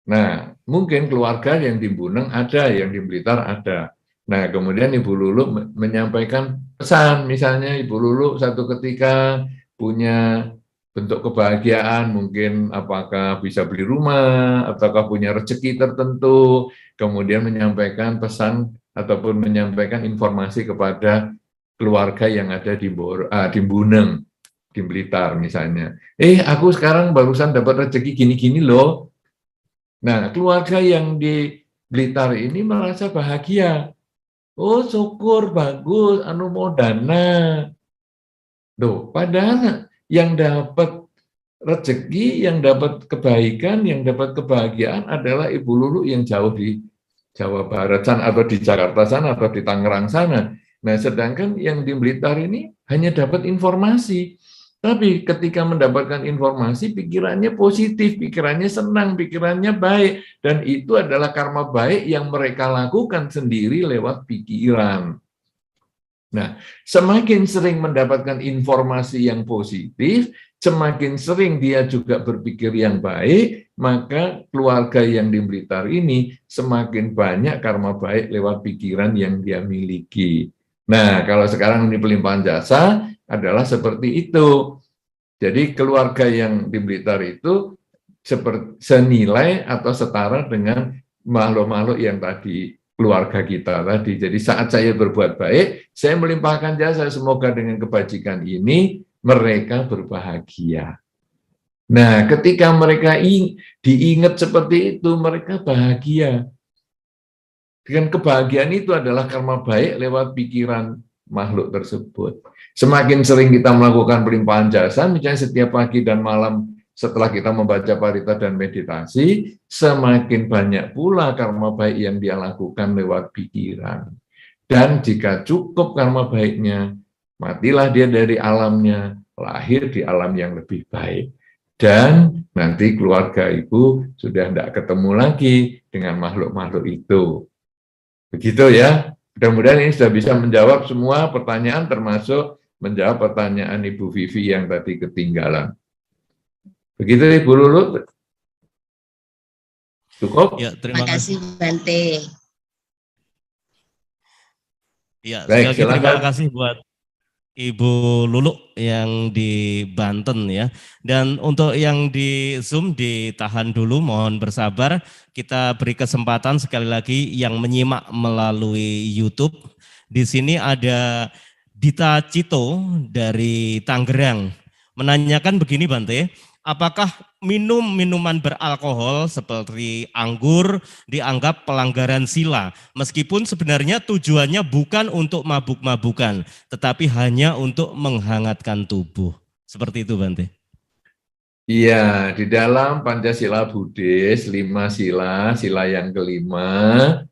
[SPEAKER 2] Nah, mungkin keluarga yang di Buneng ada, yang di Blitar ada. Nah, kemudian Ibu Lulu menyampaikan pesan, misalnya Ibu Lulu satu ketika punya bentuk kebahagiaan, mungkin apakah bisa beli rumah, ataukah punya rezeki tertentu, kemudian menyampaikan pesan ataupun menyampaikan informasi kepada keluarga yang ada di Buneng, di Blitar misalnya. Aku sekarang barusan dapat rezeki gini-gini loh. Nah, keluarga yang di Blitar ini merasa bahagia. Oh, syukur, bagus, mau dana. Loh, padahal yang dapat rezeki, yang dapat kebaikan, yang dapat kebahagiaan adalah Ibu Lulu yang jauh di Jawa Barat sana, atau di Jakarta sana, atau di Tangerang sana. Nah, sedangkan yang di Blitar ini hanya dapat informasi. Tapi ketika mendapatkan informasi, pikirannya positif, pikirannya senang, pikirannya baik. Dan itu adalah karma baik yang mereka lakukan sendiri lewat pikiran. Nah, semakin sering mendapatkan informasi yang positif, semakin sering dia juga berpikir yang baik, maka keluarga yang di Blitar ini semakin banyak karma baik lewat pikiran yang dia miliki. Nah, kalau sekarang ini pelimpahan jasa adalah seperti itu. Jadi keluarga yang di Blitar itu senilai atau setara dengan makhluk-makhluk yang tadi, keluarga kita tadi. Jadi saat saya berbuat baik, saya melimpahkan jasa, semoga dengan kebajikan ini mereka berbahagia. Nah, ketika mereka diingat seperti itu, mereka bahagia. Dengan kebahagiaan itu adalah karma baik lewat pikiran makhluk tersebut. Semakin sering kita melakukan pelimpahan jasa, misalnya setiap pagi dan malam setelah kita membaca parita dan meditasi, semakin banyak pula karma baik yang dia lakukan lewat pikiran. Dan jika cukup karma baiknya, matilah dia dari alamnya, lahir di alam yang lebih baik. Dan nanti keluarga ibu sudah tidak ketemu lagi dengan makhluk-makhluk itu. Begitu ya. Mudah-mudahan ini sudah bisa menjawab semua pertanyaan, termasuk menjawab pertanyaan Ibu Vivi yang tadi ketinggalan. Begitu Ibu Lulu. Cukup?
[SPEAKER 1] Ya,
[SPEAKER 7] terima kasih Bante.
[SPEAKER 1] Ya,
[SPEAKER 2] baik,
[SPEAKER 1] sekali lagi terima kasih buat Ibu Lulu yang di Banten ya. Dan untuk yang di Zoom ditahan dulu, mohon bersabar. Kita beri kesempatan sekali lagi yang menyimak melalui YouTube. Di sini ada Dita Cito dari Tangerang menanyakan begini Bante, apakah minum minuman beralkohol seperti anggur dianggap pelanggaran sila, meskipun sebenarnya tujuannya bukan untuk mabuk-mabukan, tetapi hanya untuk menghangatkan tubuh. Seperti itu Bante.
[SPEAKER 2] Iya, di dalam Pancasila Buddhis, 5 sila, sila yang kelima,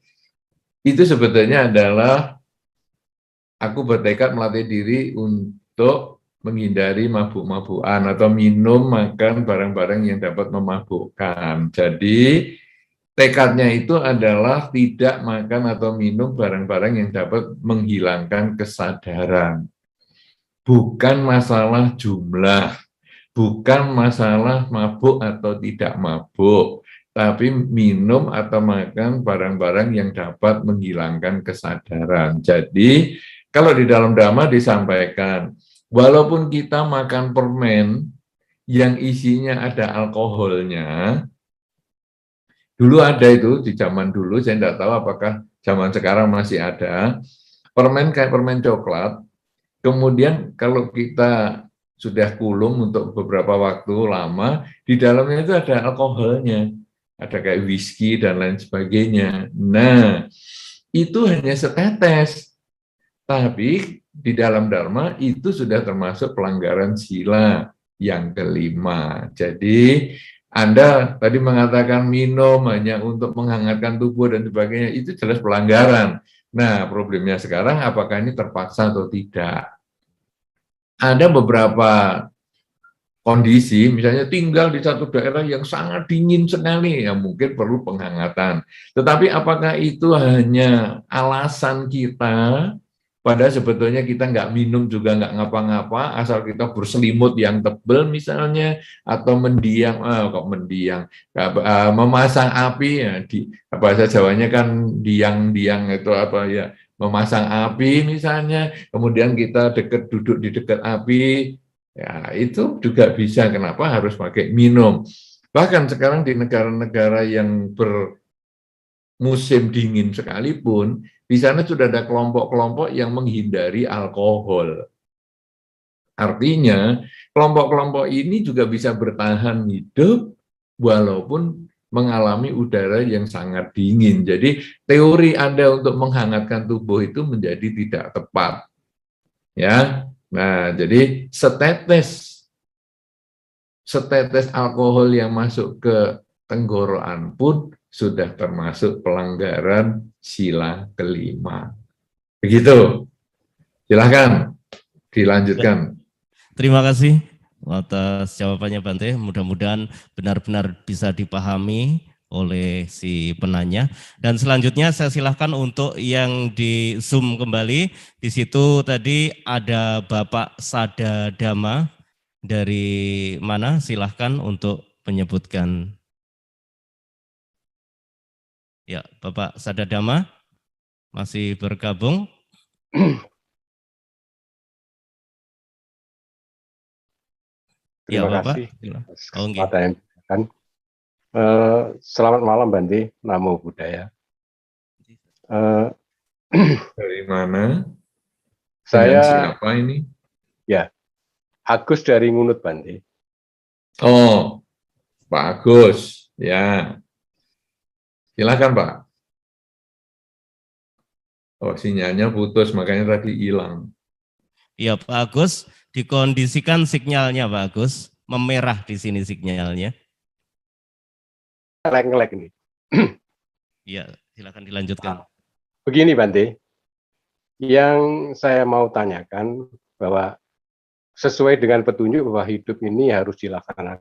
[SPEAKER 2] itu sebetulnya adalah aku bertekad melatih diri untuk menghindari mabuk-mabukan atau minum, makan barang-barang yang dapat memabukkan. Jadi tekadnya itu adalah tidak makan atau minum barang-barang yang dapat menghilangkan kesadaran. Bukan masalah jumlah, bukan masalah mabuk atau tidak mabuk, tapi minum atau makan barang-barang yang dapat menghilangkan kesadaran. Jadi kalau di dalam Dhamma disampaikan, walaupun kita makan permen yang isinya ada alkoholnya, dulu ada itu, di zaman dulu, saya tidak tahu apakah zaman sekarang masih ada, permen kayak permen coklat, kemudian kalau kita sudah kulum untuk beberapa waktu lama, di dalamnya itu ada alkoholnya, ada kayak whisky dan lain sebagainya. Nah, itu hanya setetes. Tapi di dalam Dharma itu sudah termasuk pelanggaran sila yang kelima. Jadi Anda tadi mengatakan minum hanya untuk menghangatkan tubuh dan sebagainya, itu jelas pelanggaran. Nah, problemnya sekarang apakah ini terpaksa atau tidak? Ada beberapa kondisi, misalnya tinggal di satu daerah yang sangat dingin sekali, ya mungkin perlu penghangatan. Tetapi apakah itu hanya alasan kita, padahal sebetulnya kita nggak minum juga nggak ngapa-ngapa, asal kita berselimut yang tebal misalnya, atau mendiang, memasang api, ya, di bahasa Jawanya kan diang-diang itu apa ya, memasang api misalnya, kemudian kita duduk di dekat api, ya itu juga bisa. Kenapa harus pakai minum? Bahkan sekarang di negara-negara yang bermusim dingin sekalipun, di sana sudah ada kelompok-kelompok yang menghindari alkohol. Artinya, kelompok-kelompok ini juga bisa bertahan hidup walaupun mengalami udara yang sangat dingin. Jadi, teori Anda untuk menghangatkan tubuh itu menjadi tidak tepat. Ya. Nah, jadi setetes alkohol yang masuk ke tenggorokan pun sudah termasuk pelanggaran sila kelima. Begitu. Silakan dilanjutkan.
[SPEAKER 1] Terima kasih atas jawabannya Bante. Mudah-mudahan benar-benar bisa dipahami oleh si penanya. Dan selanjutnya saya silahkan untuk yang di Zoom kembali. Di situ tadi ada Bapak Sadadama dari mana? Silahkan untuk menyebutkan. Ya, Bapak Sadadama masih bergabung.
[SPEAKER 8] Terima
[SPEAKER 1] Ya, Bapak.
[SPEAKER 8] kasih atas kesempatan yang diberikan. Selamat malam Bante, Namo Buddhaya.
[SPEAKER 2] Dari mana?
[SPEAKER 8] Saya
[SPEAKER 2] siapa ini?
[SPEAKER 8] Ya, Agus dari Ngunut Bante.
[SPEAKER 2] Oh, Pak Agus, ya. Silakan Pak. Oh, sinyalnya putus, makanya tadi hilang.
[SPEAKER 1] Iya Pak Agus, dikondisikan sinyalnya Pak Agus, memerah di sini sinyalnya.
[SPEAKER 8] Ngelek-ngelek ini.
[SPEAKER 1] Iya, silakan dilanjutkan.
[SPEAKER 8] Begini Bante, yang saya mau tanyakan bahwa sesuai dengan petunjuk bahwa hidup ini harus dilaksanakan.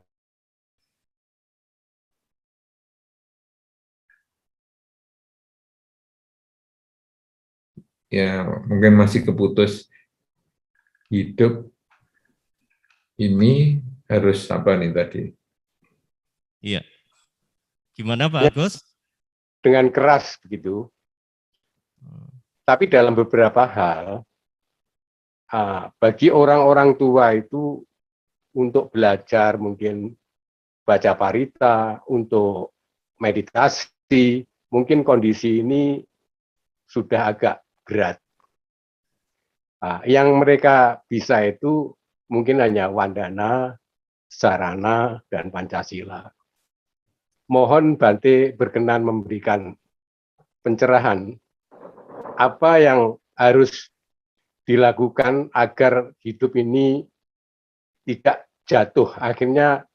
[SPEAKER 2] Ya, mungkin masih keputus. Hidup ini harus apa nih tadi?
[SPEAKER 1] Iya. Gimana Pak Agus?
[SPEAKER 8] Dengan keras begitu. Tapi dalam beberapa hal, bagi orang-orang tua itu untuk belajar mungkin baca parita, untuk meditasi, mungkin kondisi ini sudah agak berat. Yang mereka bisa itu mungkin hanya Wandana, Sarana, dan Pancasila. Mohon Bante berkenan memberikan pencerahan apa yang harus dilakukan agar hidup ini tidak jatuh. Akhirnya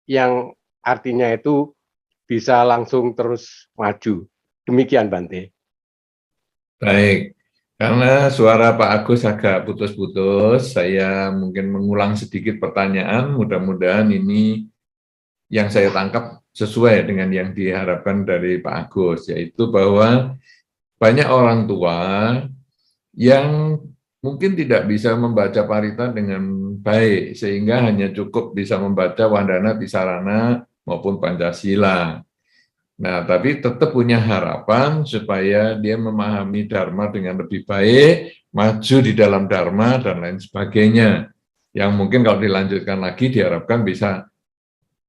[SPEAKER 8] yang artinya itu bisa langsung terus maju. Demikian Bante.
[SPEAKER 2] Baik, karena suara Pak Agus agak putus-putus, saya mungkin mengulang sedikit pertanyaan, mudah-mudahan ini yang saya tangkap sesuai dengan yang diharapkan dari Pak Agus, yaitu bahwa banyak orang tua yang mungkin tidak bisa membaca parita dengan baik, sehingga hanya cukup bisa membaca Wandana, Tisarana, maupun Pancasila. Nah, tapi tetap punya harapan supaya dia memahami Dharma dengan lebih baik, maju di dalam Dharma, dan lain sebagainya. Yang mungkin kalau dilanjutkan lagi diharapkan bisa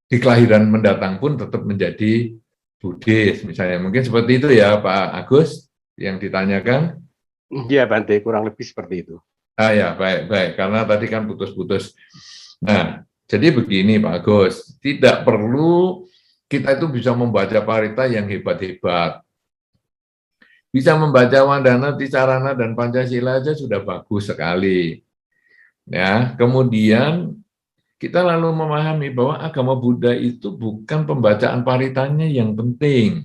[SPEAKER 2] di kelahiran mendatang pun tetap menjadi Buddhis, misalnya. Mungkin seperti itu ya Pak Agus yang ditanyakan.
[SPEAKER 8] Iya Bante, kurang lebih seperti itu.
[SPEAKER 2] Ya, baik. Karena tadi kan putus-putus. Nah, jadi begini Pak Agus, tidak perlu kita itu bisa membaca parita yang hebat-hebat. bisa membaca Wandana, Tisarana, dan Pancasila aja sudah bagus sekali. Ya, kemudian kita lalu memahami bahwa agama Buddha itu bukan pembacaan paritanya yang penting,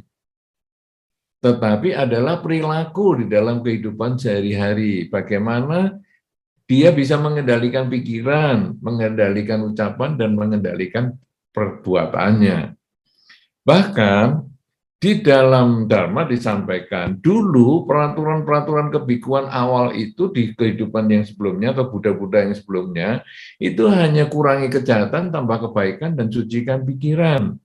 [SPEAKER 2] tetapi adalah perilaku di dalam kehidupan sehari-hari. Bagaimana dia bisa mengendalikan pikiran, mengendalikan ucapan, dan mengendalikan perbuatannya. Bahkan di dalam Dharma disampaikan dulu peraturan-peraturan kebikuan awal itu di kehidupan yang sebelumnya atau Buddha-Buddha yang sebelumnya itu hanya kurangi kejahatan, tambah kebaikan, dan sucikan pikiran.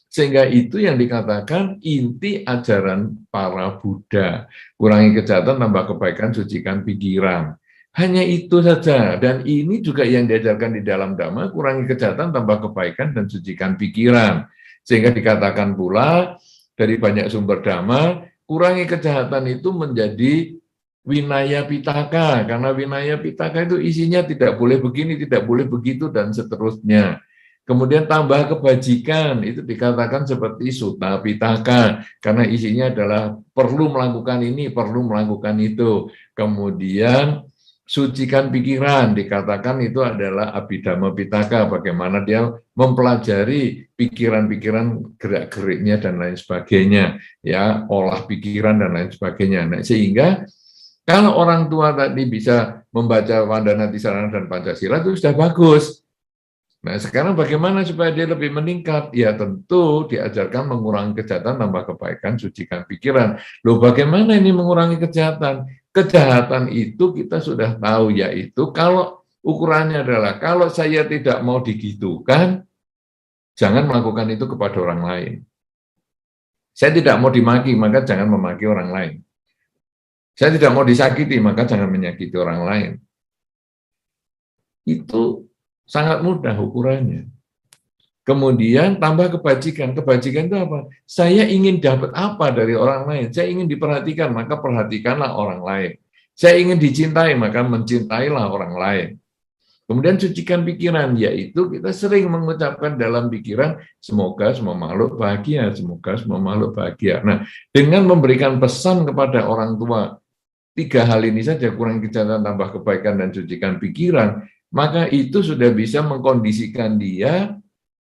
[SPEAKER 2] Sehingga itu yang dikatakan inti ajaran para Buddha. Kurangi kejahatan, tambah kebaikan, sucikan pikiran. Hanya itu saja. Dan ini juga yang diajarkan di dalam Dhamma, kurangi kejahatan, tambah kebaikan, dan sucikan pikiran. Sehingga dikatakan pula dari banyak sumber Dhamma, kurangi kejahatan itu menjadi Winaya Pitaka, karena Winaya Pitaka itu isinya tidak boleh begini, tidak boleh begitu, dan seterusnya. Kemudian tambah kebajikan, itu dikatakan seperti Sutta Pitaka, karena isinya adalah perlu melakukan ini, perlu melakukan itu. Kemudian sucikan pikiran, dikatakan itu adalah Abhidhamma Pitaka, bagaimana dia mempelajari pikiran-pikiran gerak-geriknya dan lain sebagainya, ya, olah pikiran dan lain sebagainya. Nah, sehingga kalau orang tua tadi bisa membaca Wandana, Tisarana, dan Pancasila itu sudah bagus. Nah, sekarang bagaimana supaya dia lebih meningkat? Ya tentu diajarkan mengurangi kejahatan, tambah kebaikan, sucikan pikiran. Loh, bagaimana ini mengurangi kejahatan? Kejahatan itu kita sudah tahu, yaitu kalau ukurannya adalah kalau saya tidak mau digitukan, jangan melakukan itu kepada orang lain. Saya tidak mau dimaki, maka jangan memaki orang lain. Saya tidak mau disakiti, maka jangan menyakiti orang lain. Itu sangat mudah ukurannya. Kemudian tambah kebajikan. Kebajikan itu apa? Saya ingin dapat apa dari orang lain? Saya ingin diperhatikan, maka perhatikanlah orang lain. Saya ingin dicintai, maka mencintailah orang lain. Kemudian sucikan pikiran, yaitu kita sering mengucapkan dalam pikiran, semoga semua makhluk bahagia, semoga semua makhluk bahagia. Nah, dengan memberikan pesan kepada orang tua, 3 hal ini saja, kurang kejahatan, tambah kebaikan, dan sucikan pikiran, maka itu sudah bisa mengkondisikan dia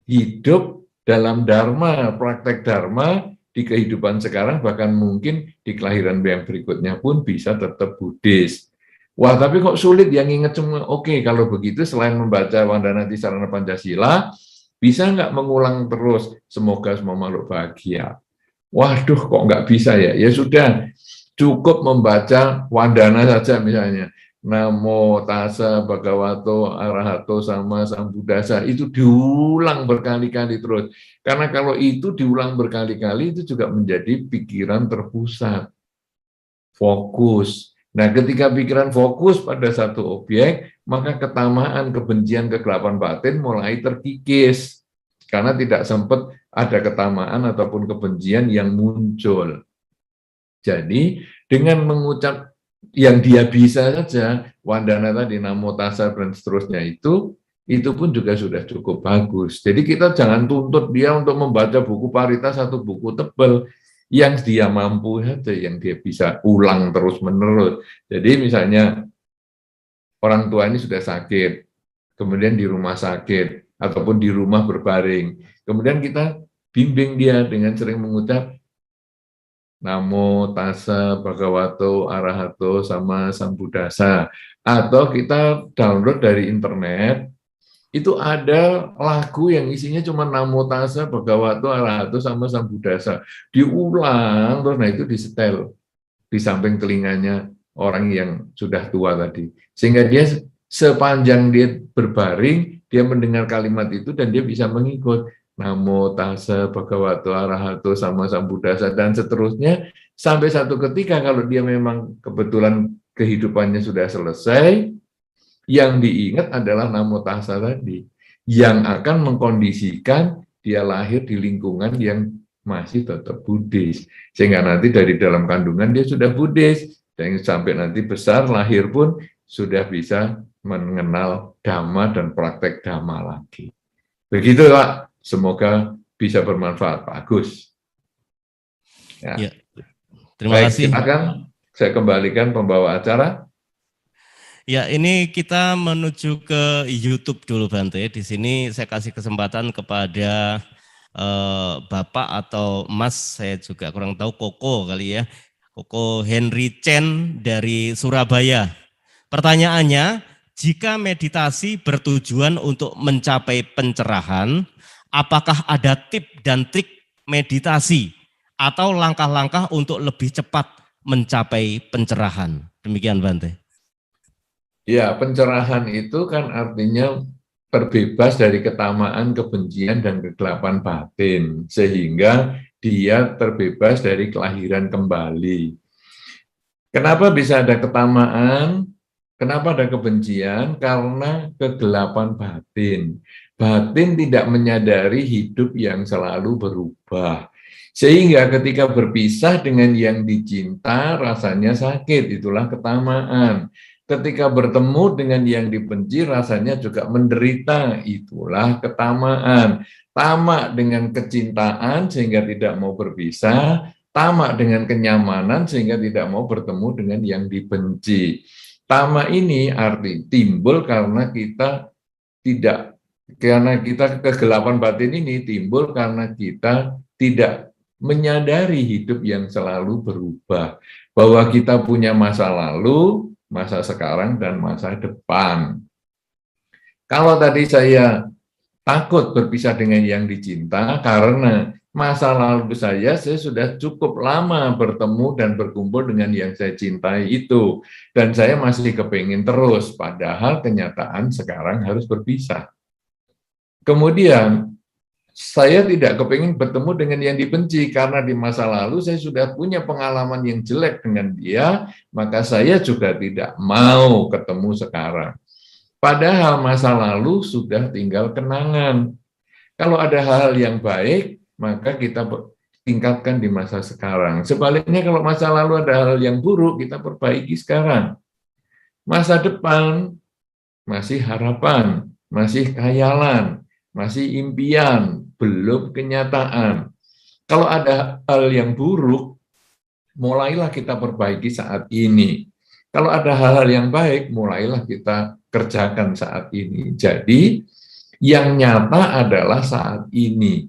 [SPEAKER 2] hidup dalam Dharma, praktek Dharma di kehidupan sekarang, bahkan mungkin di kelahiran yang berikutnya pun bisa tetap Buddhis. Wah, tapi kok sulit yang ingat semua? Oke, kalau begitu selain membaca Wandana, Tisarana, Pancasila, bisa nggak mengulang terus, semoga semua makhluk bahagia? Waduh, kok nggak bisa ya? Ya sudah, cukup membaca Wandana saja misalnya. Namo tassa bhagavato arahato sama sambuddhassa, itu diulang berkali-kali terus. Karena kalau itu diulang berkali-kali, itu juga menjadi pikiran terpusat, fokus. Nah, ketika pikiran fokus pada satu objek, maka ketamaan, kebencian, kegelapan batin mulai terkikis. Karena tidak sempat ada ketamaan ataupun kebencian yang muncul. Jadi, dengan mengucap yang dia bisa saja, Wandana tadi, Namo Tassa, dan seterusnya itu pun juga sudah cukup bagus. Jadi kita jangan tuntut dia untuk membaca buku Parita, satu buku tebal, yang dia mampu saja, yang dia bisa ulang terus-menerus. Jadi misalnya orang tua ini sudah sakit, kemudian di rumah sakit, ataupun di rumah berbaring, kemudian kita bimbing dia dengan sering mengucap Namo Tassa Bhagavato Arahato sama Sambuddhassa, atau kita download dari internet, itu ada lagu yang isinya cuma Namo Tassa Bhagavato Arahato sama Sambuddhassa, diulang terus. Nah, itu disetel di samping telinganya orang yang sudah tua tadi, sehingga dia sepanjang dia berbaring, dia mendengar kalimat itu dan dia bisa mengikut Namo Tassa Bhagavato Arahato sama Sambuddhassa, dan seterusnya, sampai satu ketika kalau dia memang kebetulan kehidupannya sudah selesai, yang diingat adalah Namo Tassa tadi, yang akan mengkondisikan dia lahir di lingkungan yang masih tetap Buddhis, sehingga nanti dari dalam kandungan dia sudah Buddhis, dan sampai nanti besar lahir pun sudah bisa mengenal Dhamma dan praktek Dhamma lagi. Begitu, Pak. Semoga bisa bermanfaat, Pak Agus.
[SPEAKER 1] Ya. Terima
[SPEAKER 2] Baik,
[SPEAKER 1] kasih.
[SPEAKER 2] silakan saya kembalikan pembawa acara.
[SPEAKER 1] Ya, ini kita menuju ke YouTube dulu Bante. Di sini saya kasih kesempatan kepada Bapak atau Mas, saya juga kurang tahu, Koko kali ya. Koko Henry Chen dari Surabaya. Pertanyaannya, jika meditasi bertujuan untuk mencapai pencerahan, apakah ada tip dan trik meditasi atau langkah-langkah untuk lebih cepat mencapai pencerahan? Demikian Bante.
[SPEAKER 2] Ya, pencerahan itu kan artinya terbebas dari ketamaan, kebencian, dan kegelapan batin, sehingga dia terbebas dari kelahiran kembali. Kenapa bisa ada ketamaan? Kenapa ada kebencian? Karena kegelapan batin. Batin tidak menyadari hidup yang selalu berubah. Sehingga ketika berpisah dengan yang dicinta, rasanya sakit, itulah ketamaan. Ketika bertemu dengan yang dibenci, rasanya juga menderita, itulah ketamaan. Tamak dengan kecintaan sehingga tidak mau berpisah, tamak dengan kenyamanan sehingga tidak mau bertemu dengan yang dibenci. Tamak ini arti timbul karena kita kegelapan batin ini timbul karena kita tidak menyadari hidup yang selalu berubah. Bahwa kita punya masa lalu, masa sekarang, dan masa depan. Kalau tadi saya takut berpisah dengan yang dicinta karena masa lalu saya sudah cukup lama bertemu dan berkumpul dengan yang saya cintai itu. Dan saya masih kepingin terus, padahal kenyataan sekarang harus berpisah. Kemudian, saya tidak kepingin bertemu dengan yang dibenci, karena di masa lalu saya sudah punya pengalaman yang jelek dengan dia, maka saya juga tidak mau ketemu sekarang. Padahal masa lalu sudah tinggal kenangan. Kalau ada hal yang baik, maka kita tingkatkan di masa sekarang. Sebaliknya kalau masa lalu ada hal yang buruk, kita perbaiki sekarang. Masa depan masih harapan, masih khayalan, masih impian, belum kenyataan. Kalau ada hal yang buruk, mulailah kita perbaiki saat ini. Kalau ada hal-hal yang baik, mulailah kita kerjakan saat ini. Jadi, yang nyata adalah saat ini.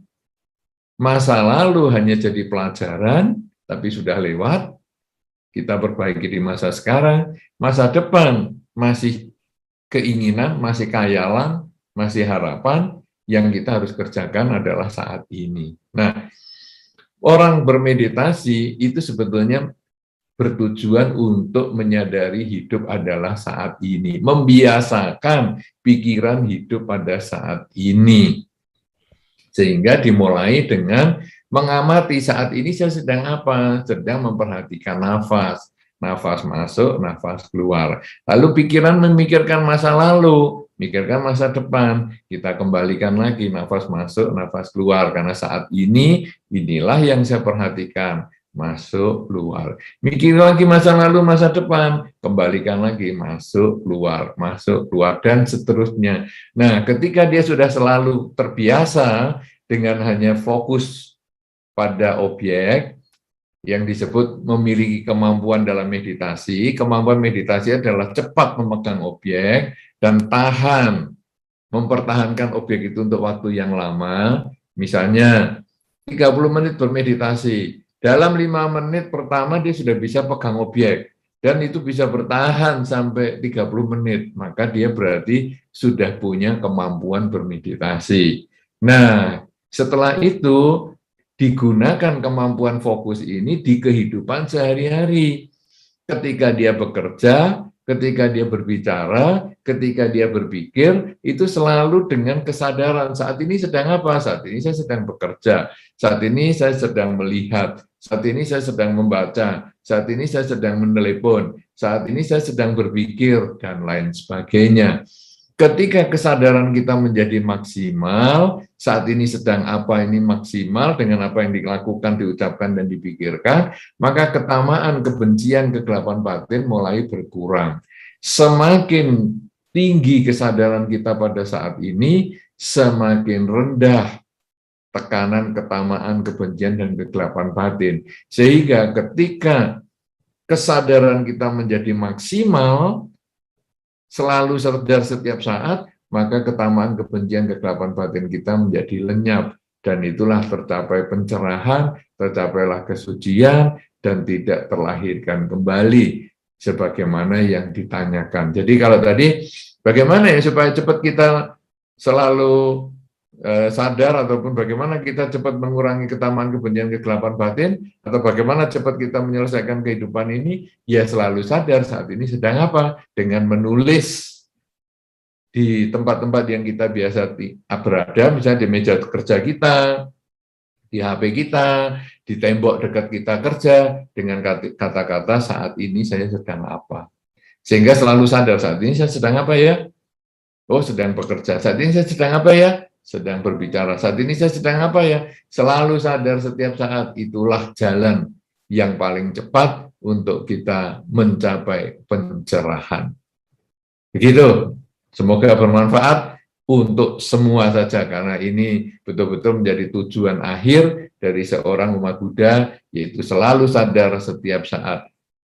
[SPEAKER 2] Masa lalu hanya jadi pelajaran, tapi sudah lewat. Kita perbaiki di masa sekarang. Masa depan masih keinginan, masih khayalan, masih harapan. Yang kita harus kerjakan adalah saat ini. Nah, orang bermeditasi itu sebetulnya bertujuan untuk menyadari hidup adalah saat ini, membiasakan pikiran hidup pada saat ini. Sehingga dimulai dengan mengamati saat ini saya sedang apa, sedang memperhatikan nafas, nafas masuk, nafas keluar. Lalu pikiran memikirkan masa lalu, mikirkan masa depan, kita kembalikan lagi nafas masuk, nafas keluar, karena saat ini inilah yang saya perhatikan. Masuk, keluar. Mikir lagi masa lalu, masa depan, kembalikan lagi, masuk, keluar, dan seterusnya. Nah, ketika dia sudah selalu terbiasa dengan hanya fokus pada objek, yang disebut memiliki kemampuan dalam meditasi, kemampuan meditasi adalah cepat memegang objek, dan tahan, mempertahankan objek itu untuk waktu yang lama, misalnya 30 menit bermeditasi, dalam 5 menit pertama dia sudah bisa pegang objek, dan itu bisa bertahan sampai 30 menit, maka dia berarti sudah punya kemampuan bermeditasi. Nah, setelah itu digunakan kemampuan fokus ini di kehidupan sehari-hari. Ketika dia bekerja, ketika dia berbicara, ketika dia berpikir, itu selalu dengan kesadaran, saat ini sedang apa? Saat ini saya sedang bekerja, saat ini saya sedang melihat, saat ini saya sedang membaca, saat ini saya sedang menelepon, saat ini saya sedang berpikir, dan lain sebagainya. Ketika kesadaran kita menjadi maksimal, saat ini sedang apa, ini maksimal dengan apa yang dilakukan, diucapkan, dan dipikirkan, maka ketamaan, kebencian, kegelapan batin mulai berkurang. Semakin tinggi kesadaran kita pada saat ini, semakin rendah tekanan, ketamaan, kebencian, dan kegelapan batin. Sehingga ketika kesadaran kita menjadi maksimal, selalu sadar setiap saat, maka ketamaan, kebencian, kegelapan batin kita menjadi lenyap. Dan itulah tercapai pencerahan, tercapailah kesucian, dan tidak terlahirkan kembali, sebagaimana yang ditanyakan. Jadi kalau tadi, bagaimana ya supaya cepat kita selalu sadar, ataupun bagaimana kita cepat mengurangi ketamaan, kebencian, kegelapan batin, atau bagaimana cepat kita menyelesaikan kehidupan ini, ya selalu sadar saat ini sedang apa, dengan menulis di tempat-tempat yang kita biasa berada, misalnya di meja kerja kita, di HP kita, di tembok dekat kita kerja, dengan kata-kata saat ini saya sedang apa. Sehingga selalu sadar, saat ini saya sedang apa ya? Oh, sedang bekerja. Saat ini saya sedang apa ya? Sedang berbicara. Saat ini saya sedang apa ya? Selalu sadar setiap saat. Itulah jalan yang paling cepat untuk kita mencapai pencerahan. Begitu. Semoga bermanfaat untuk semua saja, karena ini betul-betul menjadi tujuan akhir dari seorang umat Buddha, yaitu selalu sadar setiap saat,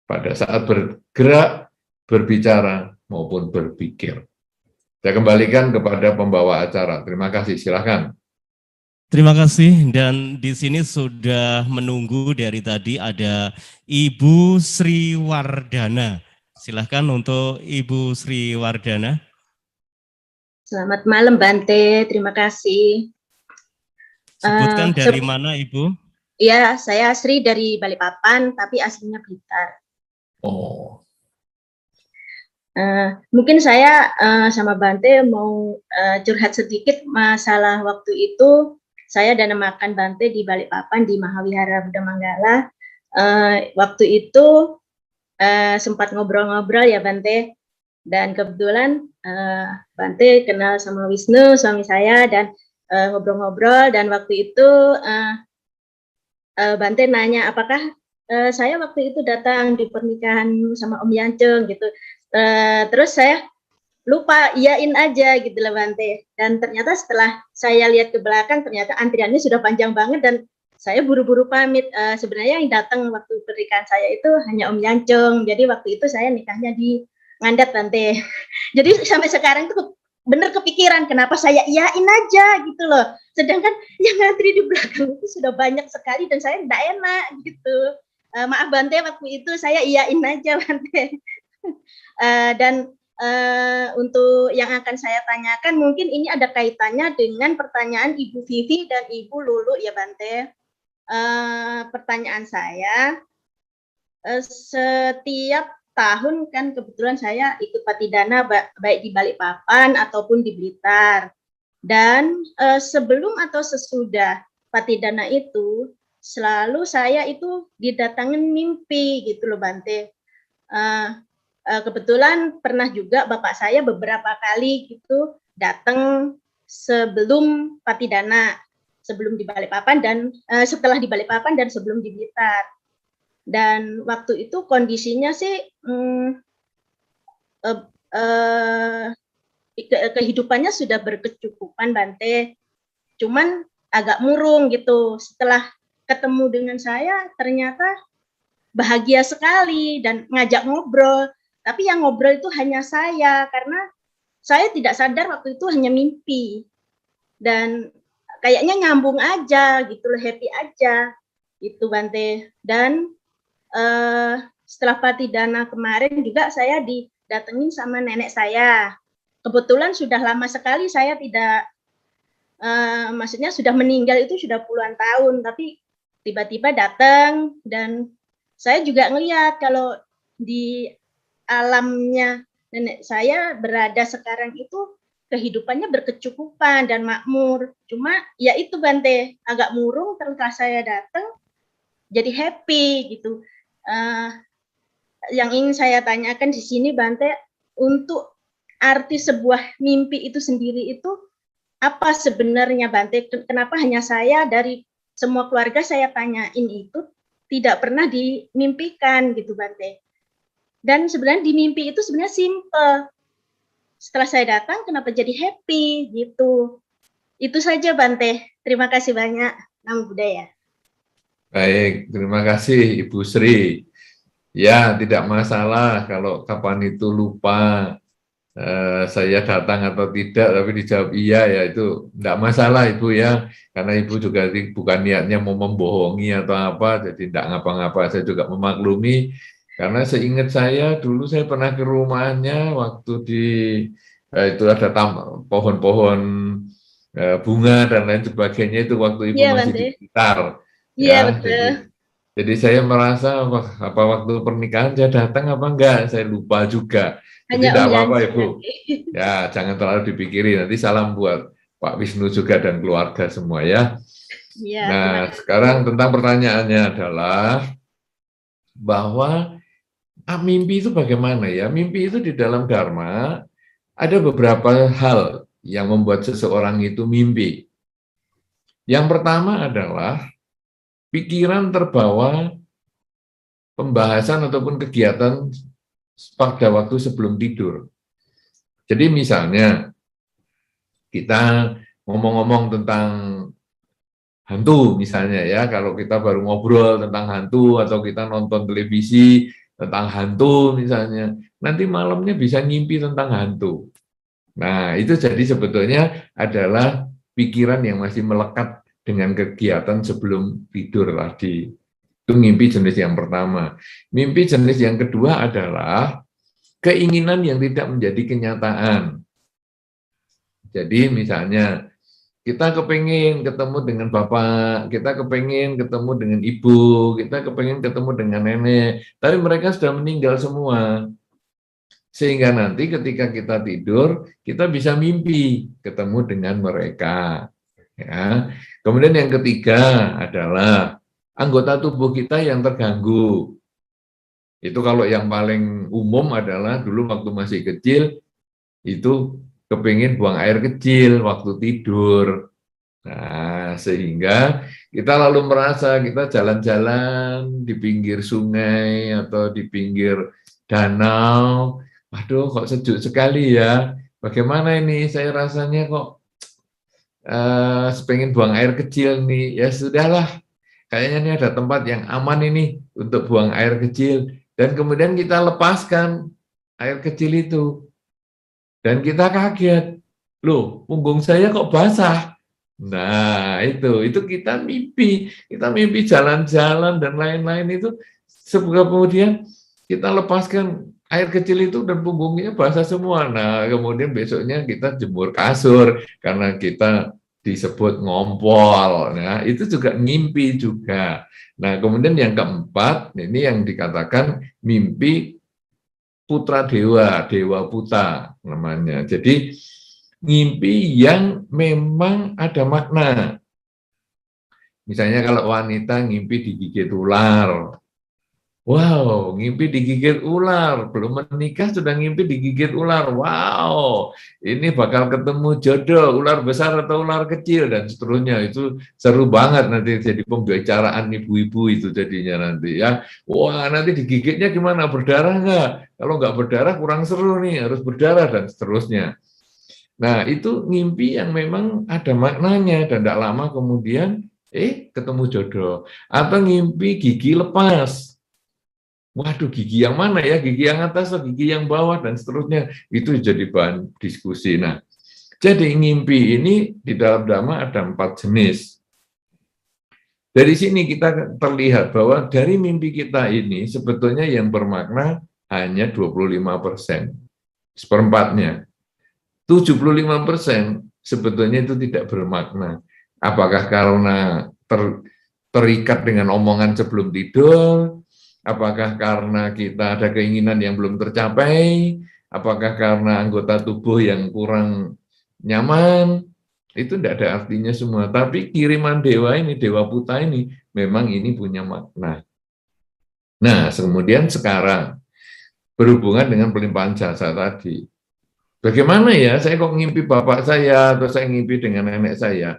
[SPEAKER 2] pada saat bergerak, berbicara, maupun berpikir. Saya kembalikan kepada pembawa acara. Terima kasih, silakan.
[SPEAKER 1] Terima kasih, dan di sini sudah menunggu dari tadi ada Ibu Sri Wardana. Silahkan untuk Ibu Sri Wardana.
[SPEAKER 9] Selamat malam Bante, terima kasih.
[SPEAKER 1] Sebutkan dari mana Ibu?
[SPEAKER 9] Iya, saya Sri dari Balikpapan, tapi aslinya Blitar.
[SPEAKER 2] Oh.
[SPEAKER 9] Mungkin saya sama Bante mau curhat sedikit masalah waktu itu. Saya dan makan Bante di Balikpapan di Mahawihara Buddha Manggala. Waktu itu sempat ngobrol-ngobrol ya Bante. Dan kebetulan Bante kenal sama Wisnu, suami saya, dan ngobrol-ngobrol, dan waktu itu Bante nanya apakah saya waktu itu datang di pernikahan sama Om Yanceng gitu. Terus saya lupa iyain aja gitu lah Bante. Dan ternyata setelah saya lihat ke belakang, ternyata antriannya sudah panjang banget, dan saya buru-buru pamit. Sebenarnya yang datang waktu pernikahan saya itu hanya Om Yanceng. Jadi waktu itu saya nikahnya di Ngandat Bante. Jadi sampai sekarang itu bener kepikiran kenapa saya iyain aja gitu loh. Sedangkan yang ngantri di belakang itu sudah banyak sekali dan saya tidak enak gitu. Maaf Bante, waktu itu saya iyain aja Bante. Dan untuk yang akan saya tanyakan, mungkin ini ada kaitannya dengan pertanyaan Ibu Vivi dan Ibu Lulu ya Bante. Pertanyaan saya, setiap tahun kan kebetulan saya ikut Patidana baik di Balikpapan ataupun di Blitar. Dan sebelum atau sesudah Patidana itu selalu saya itu didatangin mimpi gitu loh Bante. Kebetulan pernah juga bapak saya beberapa kali gitu datang sebelum Patidana, sebelum di Balikpapan dan setelah di Balikpapan dan sebelum di Blitar. Dan waktu itu kondisinya sih kehidupannya sudah berkecukupan Bante, cuman agak murung gitu. Setelah ketemu dengan saya ternyata bahagia sekali dan ngajak ngobrol, tapi yang ngobrol itu hanya saya karena saya tidak sadar waktu itu hanya mimpi dan kayaknya nyambung aja gitu loh, happy aja gitu Bante. Dan setelah Patidana kemarin juga saya didatengin sama nenek saya. Kebetulan sudah lama sekali saya tidak, maksudnya sudah meninggal itu sudah puluhan tahun, tapi tiba-tiba datang dan saya juga ngelihat kalau di alamnya nenek saya berada sekarang itu kehidupannya berkecukupan dan makmur. Cuma ya itu Bante, agak murung setelah saya datang jadi happy gitu. Yang ingin saya tanyakan di sini Bante, untuk arti sebuah mimpi itu sendiri itu apa sebenarnya Bante? Kenapa hanya saya dari semua keluarga saya tanyain itu tidak pernah dimimpikan gitu Bante? Dan sebenarnya di mimpi itu sebenarnya simple. Setelah saya datang kenapa jadi happy gitu? Itu saja Bante. Terima kasih banyak. Namo Buddhaya.
[SPEAKER 2] Baik, terima kasih Ibu Sri. Ya, tidak masalah kalau kapan itu lupa saya datang atau tidak, tapi dijawab iya, ya itu tidak masalah Ibu ya, karena Ibu juga bukan niatnya mau membohongi atau apa, jadi tidak ngapa-ngapa. Saya juga memaklumi, karena seingat saya dulu saya pernah ke rumahnya waktu di itu ada pohon-pohon bunga dan lain sebagainya, itu waktu Ibu
[SPEAKER 9] Iya,
[SPEAKER 2] masih
[SPEAKER 9] Bante.
[SPEAKER 2] di Blitar.
[SPEAKER 9] Iya,
[SPEAKER 2] Ya,
[SPEAKER 9] betul.
[SPEAKER 2] jadi saya merasa wah, apa waktu pernikahan saya datang apa enggak, saya lupa juga. Jadi
[SPEAKER 9] Hanya
[SPEAKER 2] tidak
[SPEAKER 9] Om
[SPEAKER 2] apa-apa
[SPEAKER 9] janji,
[SPEAKER 2] Ibu.
[SPEAKER 9] Bante.
[SPEAKER 2] Ya, jangan terlalu dipikirin. Nanti salam buat Pak Wisnu juga dan keluarga semua ya.
[SPEAKER 9] Iya, terima
[SPEAKER 2] Nah,
[SPEAKER 9] kasih.
[SPEAKER 2] sekarang tentang pertanyaannya adalah bahwa mimpi itu bagaimana ya? Mimpi itu di dalam Dharma ada beberapa hal yang membuat seseorang itu mimpi. Yang pertama adalah pikiran terbawa pembahasan ataupun kegiatan pada waktu sebelum tidur. Jadi misalnya kita ngomong-ngomong tentang hantu misalnya ya, kalau kita baru ngobrol tentang hantu atau kita nonton televisi tentang hantu misalnya, nanti malamnya bisa ngimpi tentang hantu. Nah, itu jadi sebetulnya adalah pikiran yang masih melekat dengan kegiatan sebelum tidur tadi. Itu mimpi jenis yang pertama. Mimpi jenis yang kedua adalah keinginan yang tidak menjadi kenyataan. Jadi misalnya kita kepengen ketemu dengan bapak, kita kepengen ketemu dengan ibu, kita kepengen ketemu dengan nenek, tapi mereka sudah meninggal semua. Sehingga nanti ketika kita tidur, kita bisa mimpi ketemu dengan mereka. Ya. Kemudian yang ketiga adalah anggota tubuh kita yang terganggu. Itu kalau yang paling umum adalah dulu waktu masih kecil, itu kepingin buang air kecil waktu tidur. Nah, sehingga kita lalu merasa kita jalan-jalan di pinggir sungai atau di pinggir danau. Waduh, kok sejuk sekali ya. Bagaimana ini? Saya rasanya kok pengen buang air kecil nih. Ya sudahlah, kayaknya ini ada tempat yang aman ini untuk buang air kecil. Dan kemudian kita lepaskan air kecil itu. Dan kita kaget, loh punggung saya kok basah. Nah itu kita mimpi jalan-jalan dan lain-lain itu. Kemudian kita lepaskan air kecil itu dan punggungnya basah semua. Nah kemudian besoknya kita jemur kasur karena kita disebut ngompol. Nah itu juga mimpi juga. Nah kemudian yang keempat, ini yang dikatakan mimpi putra dewa, dewa puta namanya. Jadi mimpi yang memang ada makna. Misalnya kalau wanita ngimpi digigit ular. Wow, ngimpi digigit ular. Belum menikah sudah ngimpi digigit ular. Wow, ini bakal ketemu jodoh, ular besar atau ular kecil, dan seterusnya. Itu seru banget nanti jadi pembicaraan ibu-ibu itu jadinya nanti ya. Wah, nanti digigitnya gimana? Berdarah nggak? Kalau nggak berdarah kurang seru nih, harus berdarah dan seterusnya. Nah, itu ngimpi yang memang ada maknanya dan tidak lama kemudian ketemu jodoh. Atau ngimpi gigi lepas. Waduh, gigi yang mana ya? Gigi yang atas atau gigi yang bawah dan seterusnya. Itu jadi bahan diskusi. Nah, jadi ngimpi ini di dalam Dhamma ada 4 jenis. Dari sini kita terlihat bahwa dari mimpi kita ini sebetulnya yang bermakna hanya 25%. Seperempatnya. 75% sebetulnya itu tidak bermakna. Apakah karena terikat dengan omongan sebelum tidur? Apakah karena kita ada keinginan yang belum tercapai? Apakah karena anggota tubuh yang kurang nyaman? Itu tidak ada artinya semua. Tapi kiriman dewa ini, dewa puta ini, memang ini punya makna. Nah, kemudian sekarang berhubungan dengan pelimpahan jasa tadi. Bagaimana ya, saya kok ngimpi bapak saya, atau saya ngimpi dengan nenek saya?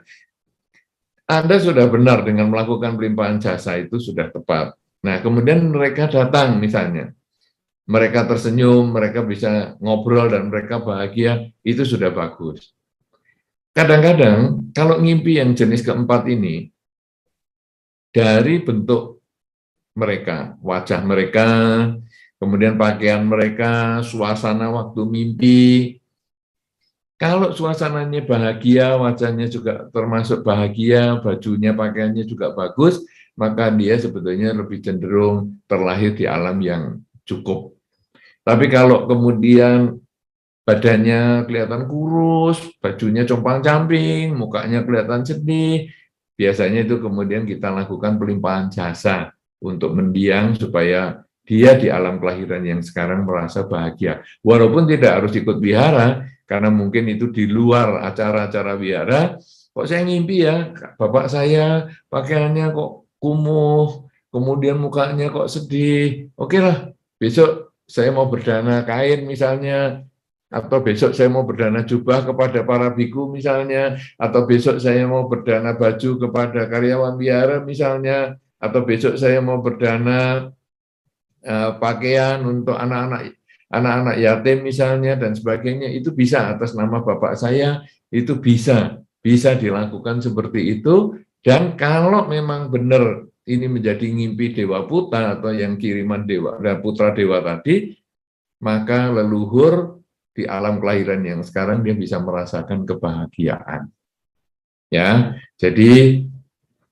[SPEAKER 2] Anda sudah benar dengan melakukan pelimpahan jasa itu sudah tepat. Nah, kemudian mereka datang misalnya. Mereka tersenyum, mereka bisa ngobrol dan mereka bahagia, itu sudah bagus. kadang-kadang kalau ngimpi yang jenis keempat ini, dari bentuk mereka, wajah mereka, kemudian pakaian mereka, suasana waktu mimpi. Kalau suasananya bahagia, wajahnya juga termasuk bahagia, bajunya, pakaiannya juga bagus, maka dia sebetulnya lebih cenderung terlahir di alam yang cukup. Tapi kalau kemudian badannya kelihatan kurus, bajunya compang-camping, mukanya kelihatan sedih, biasanya itu kemudian kita lakukan pelimpahan jasa untuk mendiang supaya dia di alam kelahiran yang sekarang merasa bahagia. Walaupun tidak harus ikut wihara, karena mungkin itu di luar acara-acara wihara, kok saya ngimpi ya, bapak saya pakaiannya kok kumuh, kemudian mukanya kok sedih, oke lah, besok saya mau berdana kain misalnya, atau besok saya mau berdana jubah kepada para biku misalnya, atau besok saya mau berdana baju kepada karyawan wihara misalnya, atau besok saya mau berdana pakaian untuk anak-anak yatim misalnya dan sebagainya, itu bisa atas nama bapak saya, itu bisa dilakukan seperti itu. Dan kalau memang benar ini menjadi ngimpi Dewa Putra atau yang kiriman Dewa Putra Dewa tadi, maka leluhur di alam kelahiran yang sekarang dia bisa merasakan kebahagiaan. Ya, jadi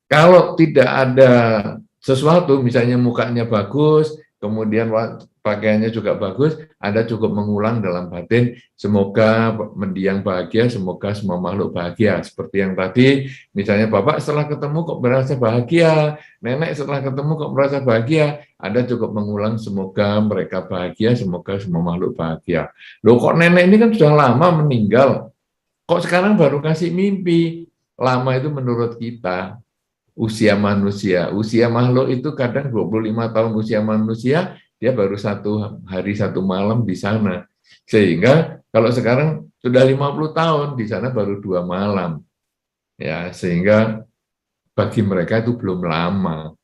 [SPEAKER 2] kalau tidak ada sesuatu, misalnya mukanya bagus, kemudian pakaiannya juga bagus, Anda cukup mengulang dalam batin, semoga mendiang bahagia, semoga semua makhluk bahagia. Seperti yang tadi, misalnya Bapak setelah ketemu kok merasa bahagia, Nenek setelah ketemu kok merasa bahagia, Anda cukup mengulang semoga mereka bahagia, semoga semua makhluk bahagia. Loh kok Nenek ini kan sudah lama meninggal, kok sekarang baru kasih mimpi? Lama itu menurut kita, usia manusia, usia makhluk itu kadang 25 tahun usia manusia, dia baru 1 hari 1 malam di sana. Sehingga kalau sekarang sudah 50 tahun, di sana baru 2 malam. Ya, sehingga bagi mereka itu belum lama.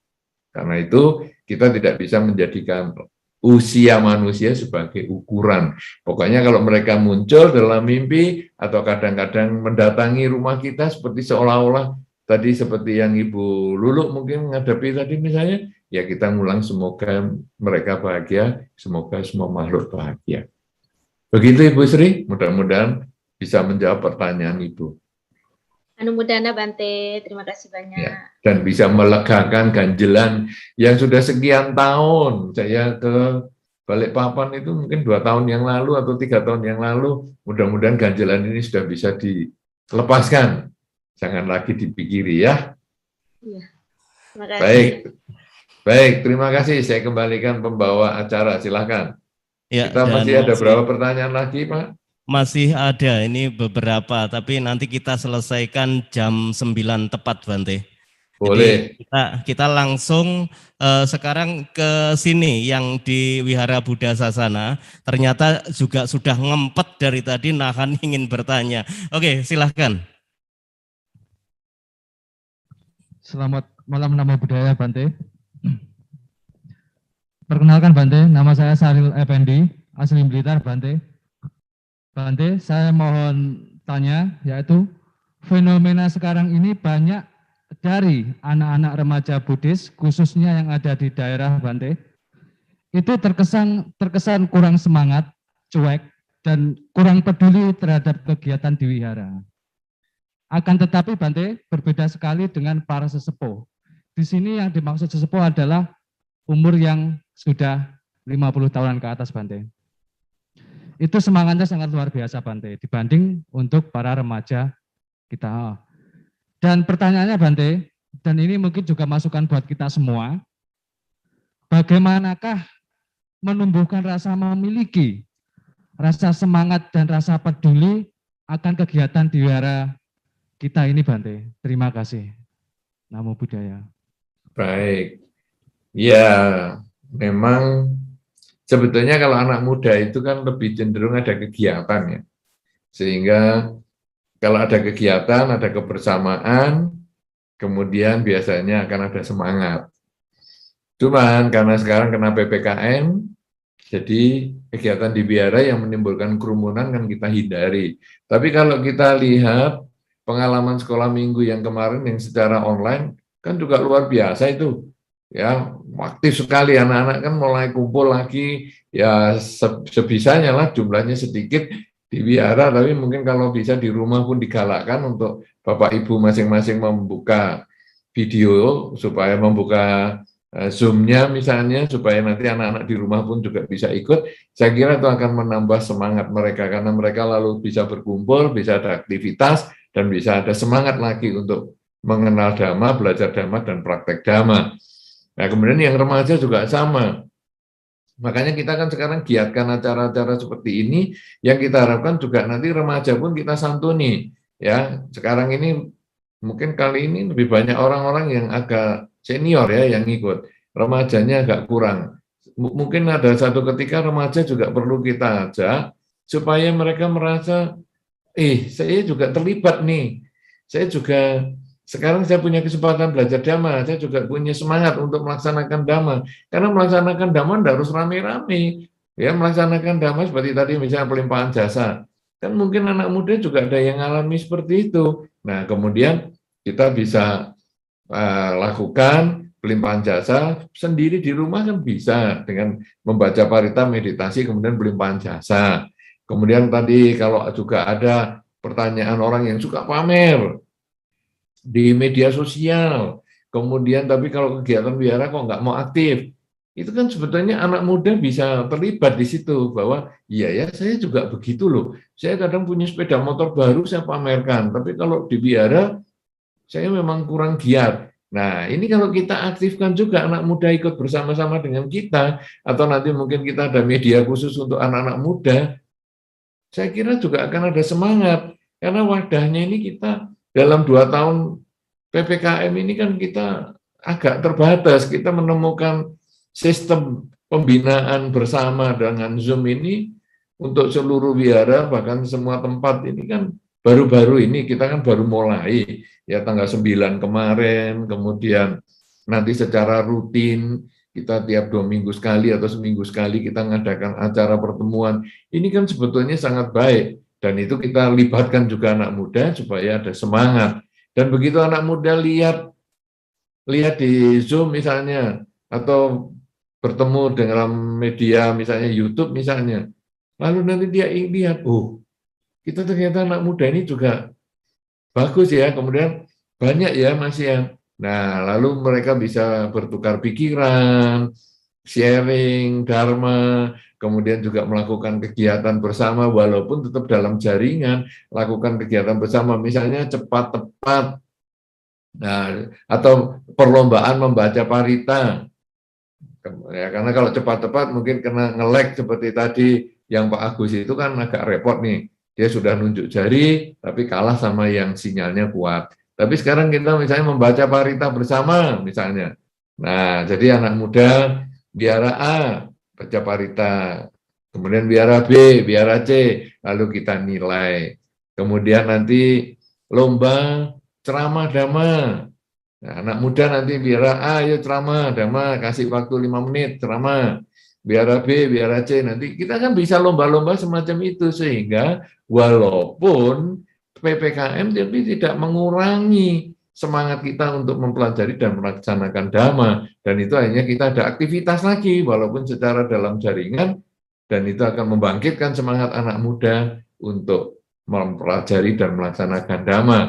[SPEAKER 2] Karena itu kita tidak bisa menjadikan usia manusia sebagai ukuran. Pokoknya kalau mereka muncul dalam mimpi atau kadang-kadang mendatangi rumah kita seperti seolah-olah tadi seperti yang Ibu Lulu mungkin menghadapi tadi misalnya, ya kita ngulang semoga mereka bahagia, semoga semua makhluk bahagia. Begitu Ibu Sri, mudah-mudahan bisa menjawab pertanyaan Ibu.
[SPEAKER 9] Anumodana Bante, terima kasih banyak.
[SPEAKER 2] Ya, dan bisa melegakan ganjelan yang sudah sekian tahun. Saya ke Balikpapan itu mungkin 2 tahun yang lalu atau 3 tahun yang lalu, mudah-mudahan ganjelan ini sudah bisa dilepaskan. Jangan lagi dipikiri ya.
[SPEAKER 9] Iya. Terima kasih.
[SPEAKER 2] Baik, terima kasih. Saya kembalikan pembawa acara, silakan.
[SPEAKER 1] Ya,
[SPEAKER 2] kita masih ada berapa pertanyaan lagi, Pak?
[SPEAKER 1] Masih ada, ini beberapa, tapi nanti kita selesaikan jam 9 tepat, Bante.
[SPEAKER 2] Boleh.
[SPEAKER 1] Jadi kita langsung sekarang ke sini yang di Wihara Buddha Sasana. Ternyata juga sudah ngempet dari tadi nahan ingin bertanya. Oke, silahkan.
[SPEAKER 10] Selamat malam, Namo Buddhaya Bante. Perkenalkan Bante, nama saya Saril Effendi, asli Blitar Bante. Bante, saya mohon tanya, yaitu fenomena sekarang ini banyak dari anak-anak remaja Buddhis, khususnya yang ada di daerah Bante, itu terkesan kurang semangat, cuek, dan kurang peduli terhadap kegiatan di wihara. Akan tetapi Bante berbeda sekali dengan para sesepuh. Di sini yang dimaksud sesepuh adalah umur yang sudah 50 tahunan ke atas Bante. Itu semangatnya sangat luar biasa Bante dibanding untuk para remaja kita. Dan pertanyaannya Bante, dan ini mungkin juga masukan buat kita semua, bagaimanakah menumbuhkan rasa memiliki, rasa semangat dan rasa peduli akan kegiatan di wihara kita ini Bante. Terima kasih. Namo Buddhaya.
[SPEAKER 2] Baik. Ya, memang sebetulnya kalau anak muda itu kan lebih cenderung ada kegiatan ya. Sehingga kalau ada kegiatan, ada kebersamaan, kemudian biasanya akan ada semangat. Cuman karena sekarang kena PPKM, jadi kegiatan di wihara yang menimbulkan kerumunan kan kita hindari. Tapi kalau kita lihat pengalaman sekolah minggu yang kemarin yang secara online kan juga luar biasa itu. Ya, aktif sekali anak-anak kan mulai kumpul lagi, ya sebisanya lah, jumlahnya sedikit di wihara, tapi mungkin kalau bisa di rumah pun digalakkan untuk Bapak Ibu masing-masing membuka video supaya membuka Zoom-nya misalnya, supaya nanti anak-anak di rumah pun juga bisa ikut. Saya kira itu akan menambah semangat mereka, karena mereka lalu bisa berkumpul, bisa ada aktivitas, dan bisa ada semangat lagi untuk mengenal Dhamma, belajar Dhamma, dan praktek Dhamma. Nah, kemudian yang remaja juga sama. Makanya kita kan sekarang giatkan acara-acara seperti ini, yang kita harapkan juga nanti remaja pun kita santuni. Ya, sekarang ini mungkin kali ini lebih banyak orang-orang yang agak senior ya yang ikut, remajanya agak kurang. Mungkin ada satu ketika remaja juga perlu kita ajak supaya mereka merasa, saya juga terlibat nih, saya juga sekarang saya punya kesempatan belajar Dhamma, saya juga punya semangat untuk melaksanakan Dhamma. Karena melaksanakan Dhamma tidak harus rame-rame, ya melaksanakan Dhamma seperti tadi misalnya pelimpahan jasa. Kan mungkin anak muda juga ada yang alami seperti itu. Nah, kemudian kita bisa lakukan pelimpahan jasa sendiri di rumah kan bisa dengan membaca parita, meditasi, kemudian pelimpahan jasa. Kemudian tadi kalau juga ada pertanyaan orang yang suka pamer di media sosial, kemudian tapi kalau kegiatan wihara kok nggak mau aktif, itu kan sebetulnya anak muda bisa terlibat di situ bahwa iya ya saya juga begitu loh, saya kadang punya sepeda motor baru saya pamerkan, tapi kalau di wihara saya memang kurang giat. Nah, ini kalau kita aktifkan juga anak muda ikut bersama-sama dengan kita, atau nanti mungkin kita ada media khusus untuk anak-anak muda, saya kira juga akan ada semangat. Karena wadahnya ini kita dalam 2 tahun PPKM ini kan kita agak terbatas. Kita menemukan sistem pembinaan bersama dengan Zoom ini untuk seluruh wihara, bahkan semua tempat ini kan baru-baru ini, kita kan baru mulai, ya tanggal 9 kemarin, kemudian nanti secara rutin, kita tiap 2 minggu sekali atau seminggu sekali kita mengadakan acara pertemuan. Ini kan sebetulnya sangat baik, dan itu kita libatkan juga anak muda supaya ada semangat. Dan begitu anak muda lihat di Zoom misalnya, atau bertemu dengan media misalnya YouTube misalnya, lalu nanti dia lihat, kita ternyata anak muda ini juga bagus ya, kemudian banyak ya Mas ya. Nah, lalu mereka bisa bertukar pikiran, sharing Dharma, kemudian juga melakukan kegiatan bersama walaupun tetap dalam jaringan, lakukan kegiatan bersama misalnya cepat tepat, nah, atau perlombaan membaca parita. Ya, karena kalau cepat tepat mungkin kena nge-lag seperti tadi yang Pak Agus itu kan agak repot nih. Dia sudah nunjuk jari, tapi kalah sama yang sinyalnya kuat. Tapi sekarang kita misalnya membaca parita bersama, misalnya. Nah, jadi anak muda, biara A, baca parita. Kemudian biara B, biara C, lalu kita nilai. Kemudian nanti lomba ceramah Dhamma. Nah, anak muda nanti biara A, ayo ceramah Dhamma, kasih waktu 5 menit ceramah. Biara B, biara C, nanti kita kan bisa lomba-lomba semacam itu, sehingga walaupun PPKM tapi tidak mengurangi semangat kita untuk mempelajari dan melaksanakan Dhamma, dan itu hanya kita ada aktivitas lagi walaupun secara dalam jaringan, dan itu akan membangkitkan semangat anak muda untuk mempelajari dan melaksanakan Dhamma,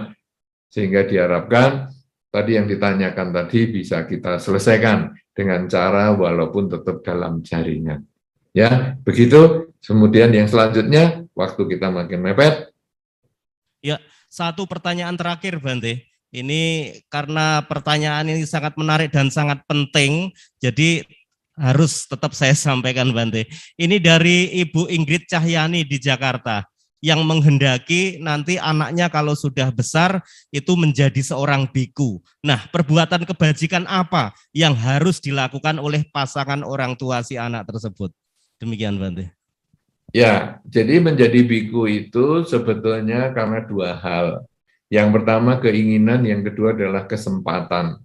[SPEAKER 2] sehingga diharapkan tadi yang ditanyakan tadi bisa kita selesaikan dengan cara walaupun tetap dalam jaringan. Ya, begitu. Kemudian yang selanjutnya, waktu kita makin mepet.
[SPEAKER 1] Ya, satu pertanyaan terakhir, Bante. Ini karena pertanyaan ini sangat menarik dan sangat penting, jadi harus tetap saya sampaikan, Bante. Ini dari Ibu Ingrid Cahyani di Jakarta, yang menghendaki nanti anaknya kalau sudah besar itu menjadi seorang biku. Nah, perbuatan kebajikan apa yang harus dilakukan oleh pasangan orang tua si anak tersebut? Demikian, Bante.
[SPEAKER 2] Ya, jadi menjadi biku itu sebetulnya karena 2 hal. Yang pertama keinginan, yang kedua adalah kesempatan.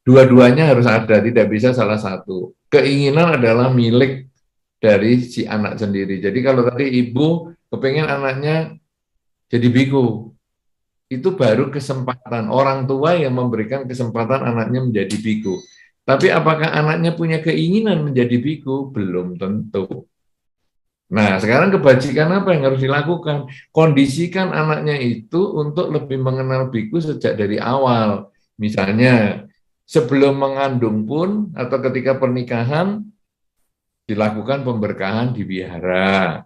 [SPEAKER 2] Dua-duanya harus ada, tidak bisa salah satu. Keinginan adalah milik dari si anak sendiri. Jadi kalau tadi ibu kepengen anaknya jadi biku, itu baru kesempatan orang tua yang memberikan kesempatan anaknya menjadi biku. Tapi apakah anaknya punya keinginan menjadi biku? Belum tentu. Nah, sekarang kebajikan apa yang harus dilakukan? Kondisikan anaknya itu untuk lebih mengenal biku sejak dari awal. Misalnya, sebelum mengandung pun atau ketika pernikahan, dilakukan pemberkahan di wihara.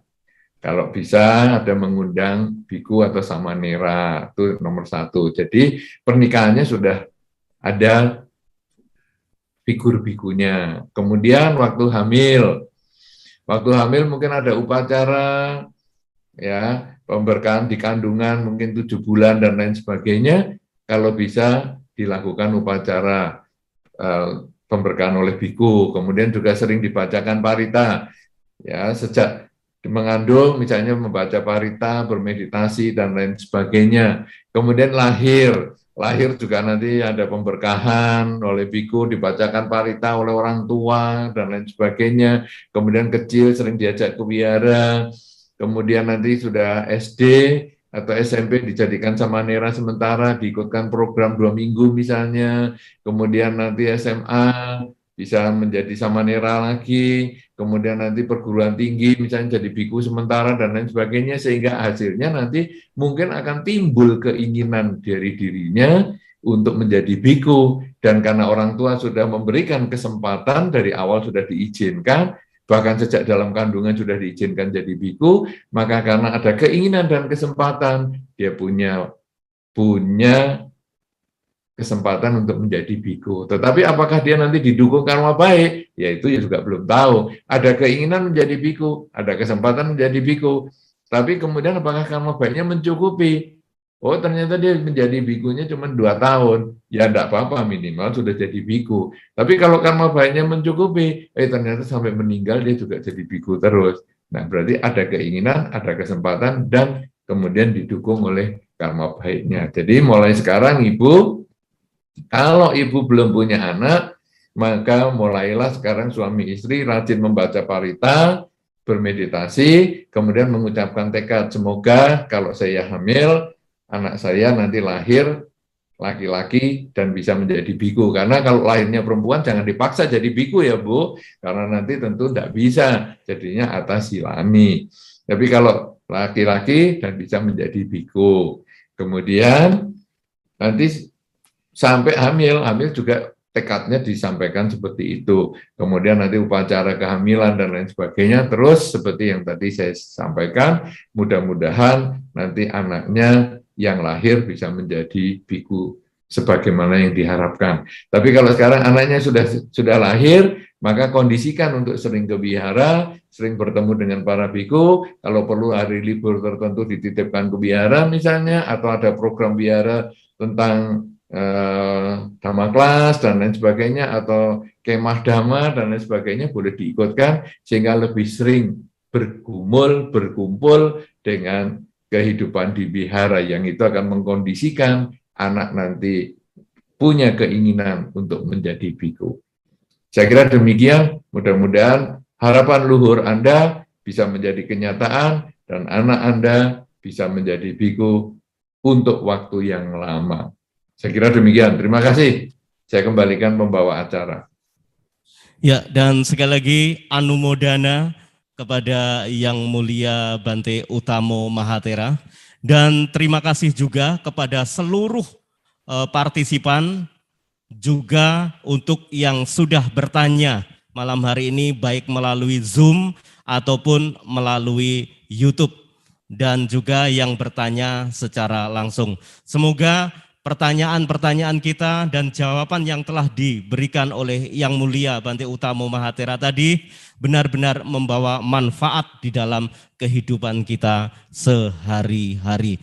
[SPEAKER 2] Kalau bisa ada mengundang biku atau samanera, itu nomor 1. Jadi pernikahannya sudah ada figur bikunya. Kemudian waktu hamil mungkin ada upacara, ya pemberkahan di kandungan mungkin 7 bulan dan lain sebagainya. Kalau bisa dilakukan upacara pemberkahan oleh biku. Kemudian juga sering dibacakan parita, ya sejak mengandung misalnya membaca parita, bermeditasi dan lain sebagainya. Kemudian lahir juga nanti ada pemberkahan oleh biku, dibacakan parita oleh orang tua dan lain sebagainya. Kemudian kecil sering diajak ke wihara. Kemudian nanti sudah SD atau SMP dijadikan samanera sementara, diikutkan program 2 minggu misalnya. Kemudian nanti SMA bisa menjadi samanera lagi, kemudian nanti perguruan tinggi misalnya jadi biku sementara dan lain sebagainya, sehingga hasilnya nanti mungkin akan timbul keinginan dari dirinya untuk menjadi biku, dan karena orang tua sudah memberikan kesempatan dari awal sudah diizinkan, bahkan sejak dalam kandungan sudah diizinkan jadi biku, maka karena ada keinginan dan kesempatan, dia punya kesempatan untuk menjadi biku. Tetapi apakah dia nanti didukung karma baik? Ya itu juga belum tahu. Ada keinginan menjadi biku, ada kesempatan menjadi biku. Tapi kemudian apakah karma baiknya mencukupi? Oh ternyata dia menjadi bikunya cuma 2 tahun. Ya enggak apa-apa, minimal sudah jadi biku. Tapi kalau karma baiknya mencukupi, ternyata sampai meninggal dia juga jadi biku terus. Nah berarti ada keinginan, ada kesempatan, dan kemudian didukung oleh karma baiknya. Jadi mulai sekarang Ibu, kalau Ibu belum punya anak, maka mulailah sekarang suami istri rajin membaca parita, bermeditasi, kemudian mengucapkan tekad, semoga kalau saya hamil, anak saya nanti lahir laki-laki dan bisa menjadi biku. Karena kalau lahirnya perempuan jangan dipaksa jadi biku ya Bu, karena nanti tentu tidak bisa, jadinya atas silami. Tapi kalau laki-laki dan bisa menjadi biku. Kemudian nanti sampai hamil juga tekadnya disampaikan seperti itu. Kemudian nanti upacara kehamilan dan lain sebagainya. Terus seperti yang tadi saya sampaikan, mudah-mudahan nanti anaknya yang lahir bisa menjadi biku sebagaimana yang diharapkan. Tapi kalau sekarang anaknya sudah lahir, maka kondisikan untuk sering ke wihara, sering bertemu dengan para biku. Kalau perlu hari libur tertentu dititipkan ke wihara misalnya, atau ada program wihara tentang dhamma kelas dan lain sebagainya, atau kemah dhamma dan lain sebagainya, boleh diikutkan sehingga lebih sering berkumpul dengan kehidupan di wihara, yang itu akan mengkondisikan anak nanti punya keinginan untuk menjadi biku. Saya kira demikian, mudah-mudahan harapan luhur Anda bisa menjadi kenyataan dan anak Anda bisa menjadi biku untuk waktu yang lama. Saya kira demikian. Terima kasih. Saya kembalikan pembawa acara.
[SPEAKER 1] Ya, dan sekali lagi anumodana kepada Yang Mulia Bante Utamo Mahathera, dan terima kasih juga kepada seluruh partisipan, juga untuk yang sudah bertanya malam hari ini baik melalui Zoom ataupun melalui YouTube, dan juga yang bertanya secara langsung. Semoga pertanyaan-pertanyaan kita dan jawaban yang telah diberikan oleh Yang Mulia Bante Utamo Mahathera tadi benar-benar membawa manfaat di dalam kehidupan kita sehari-hari.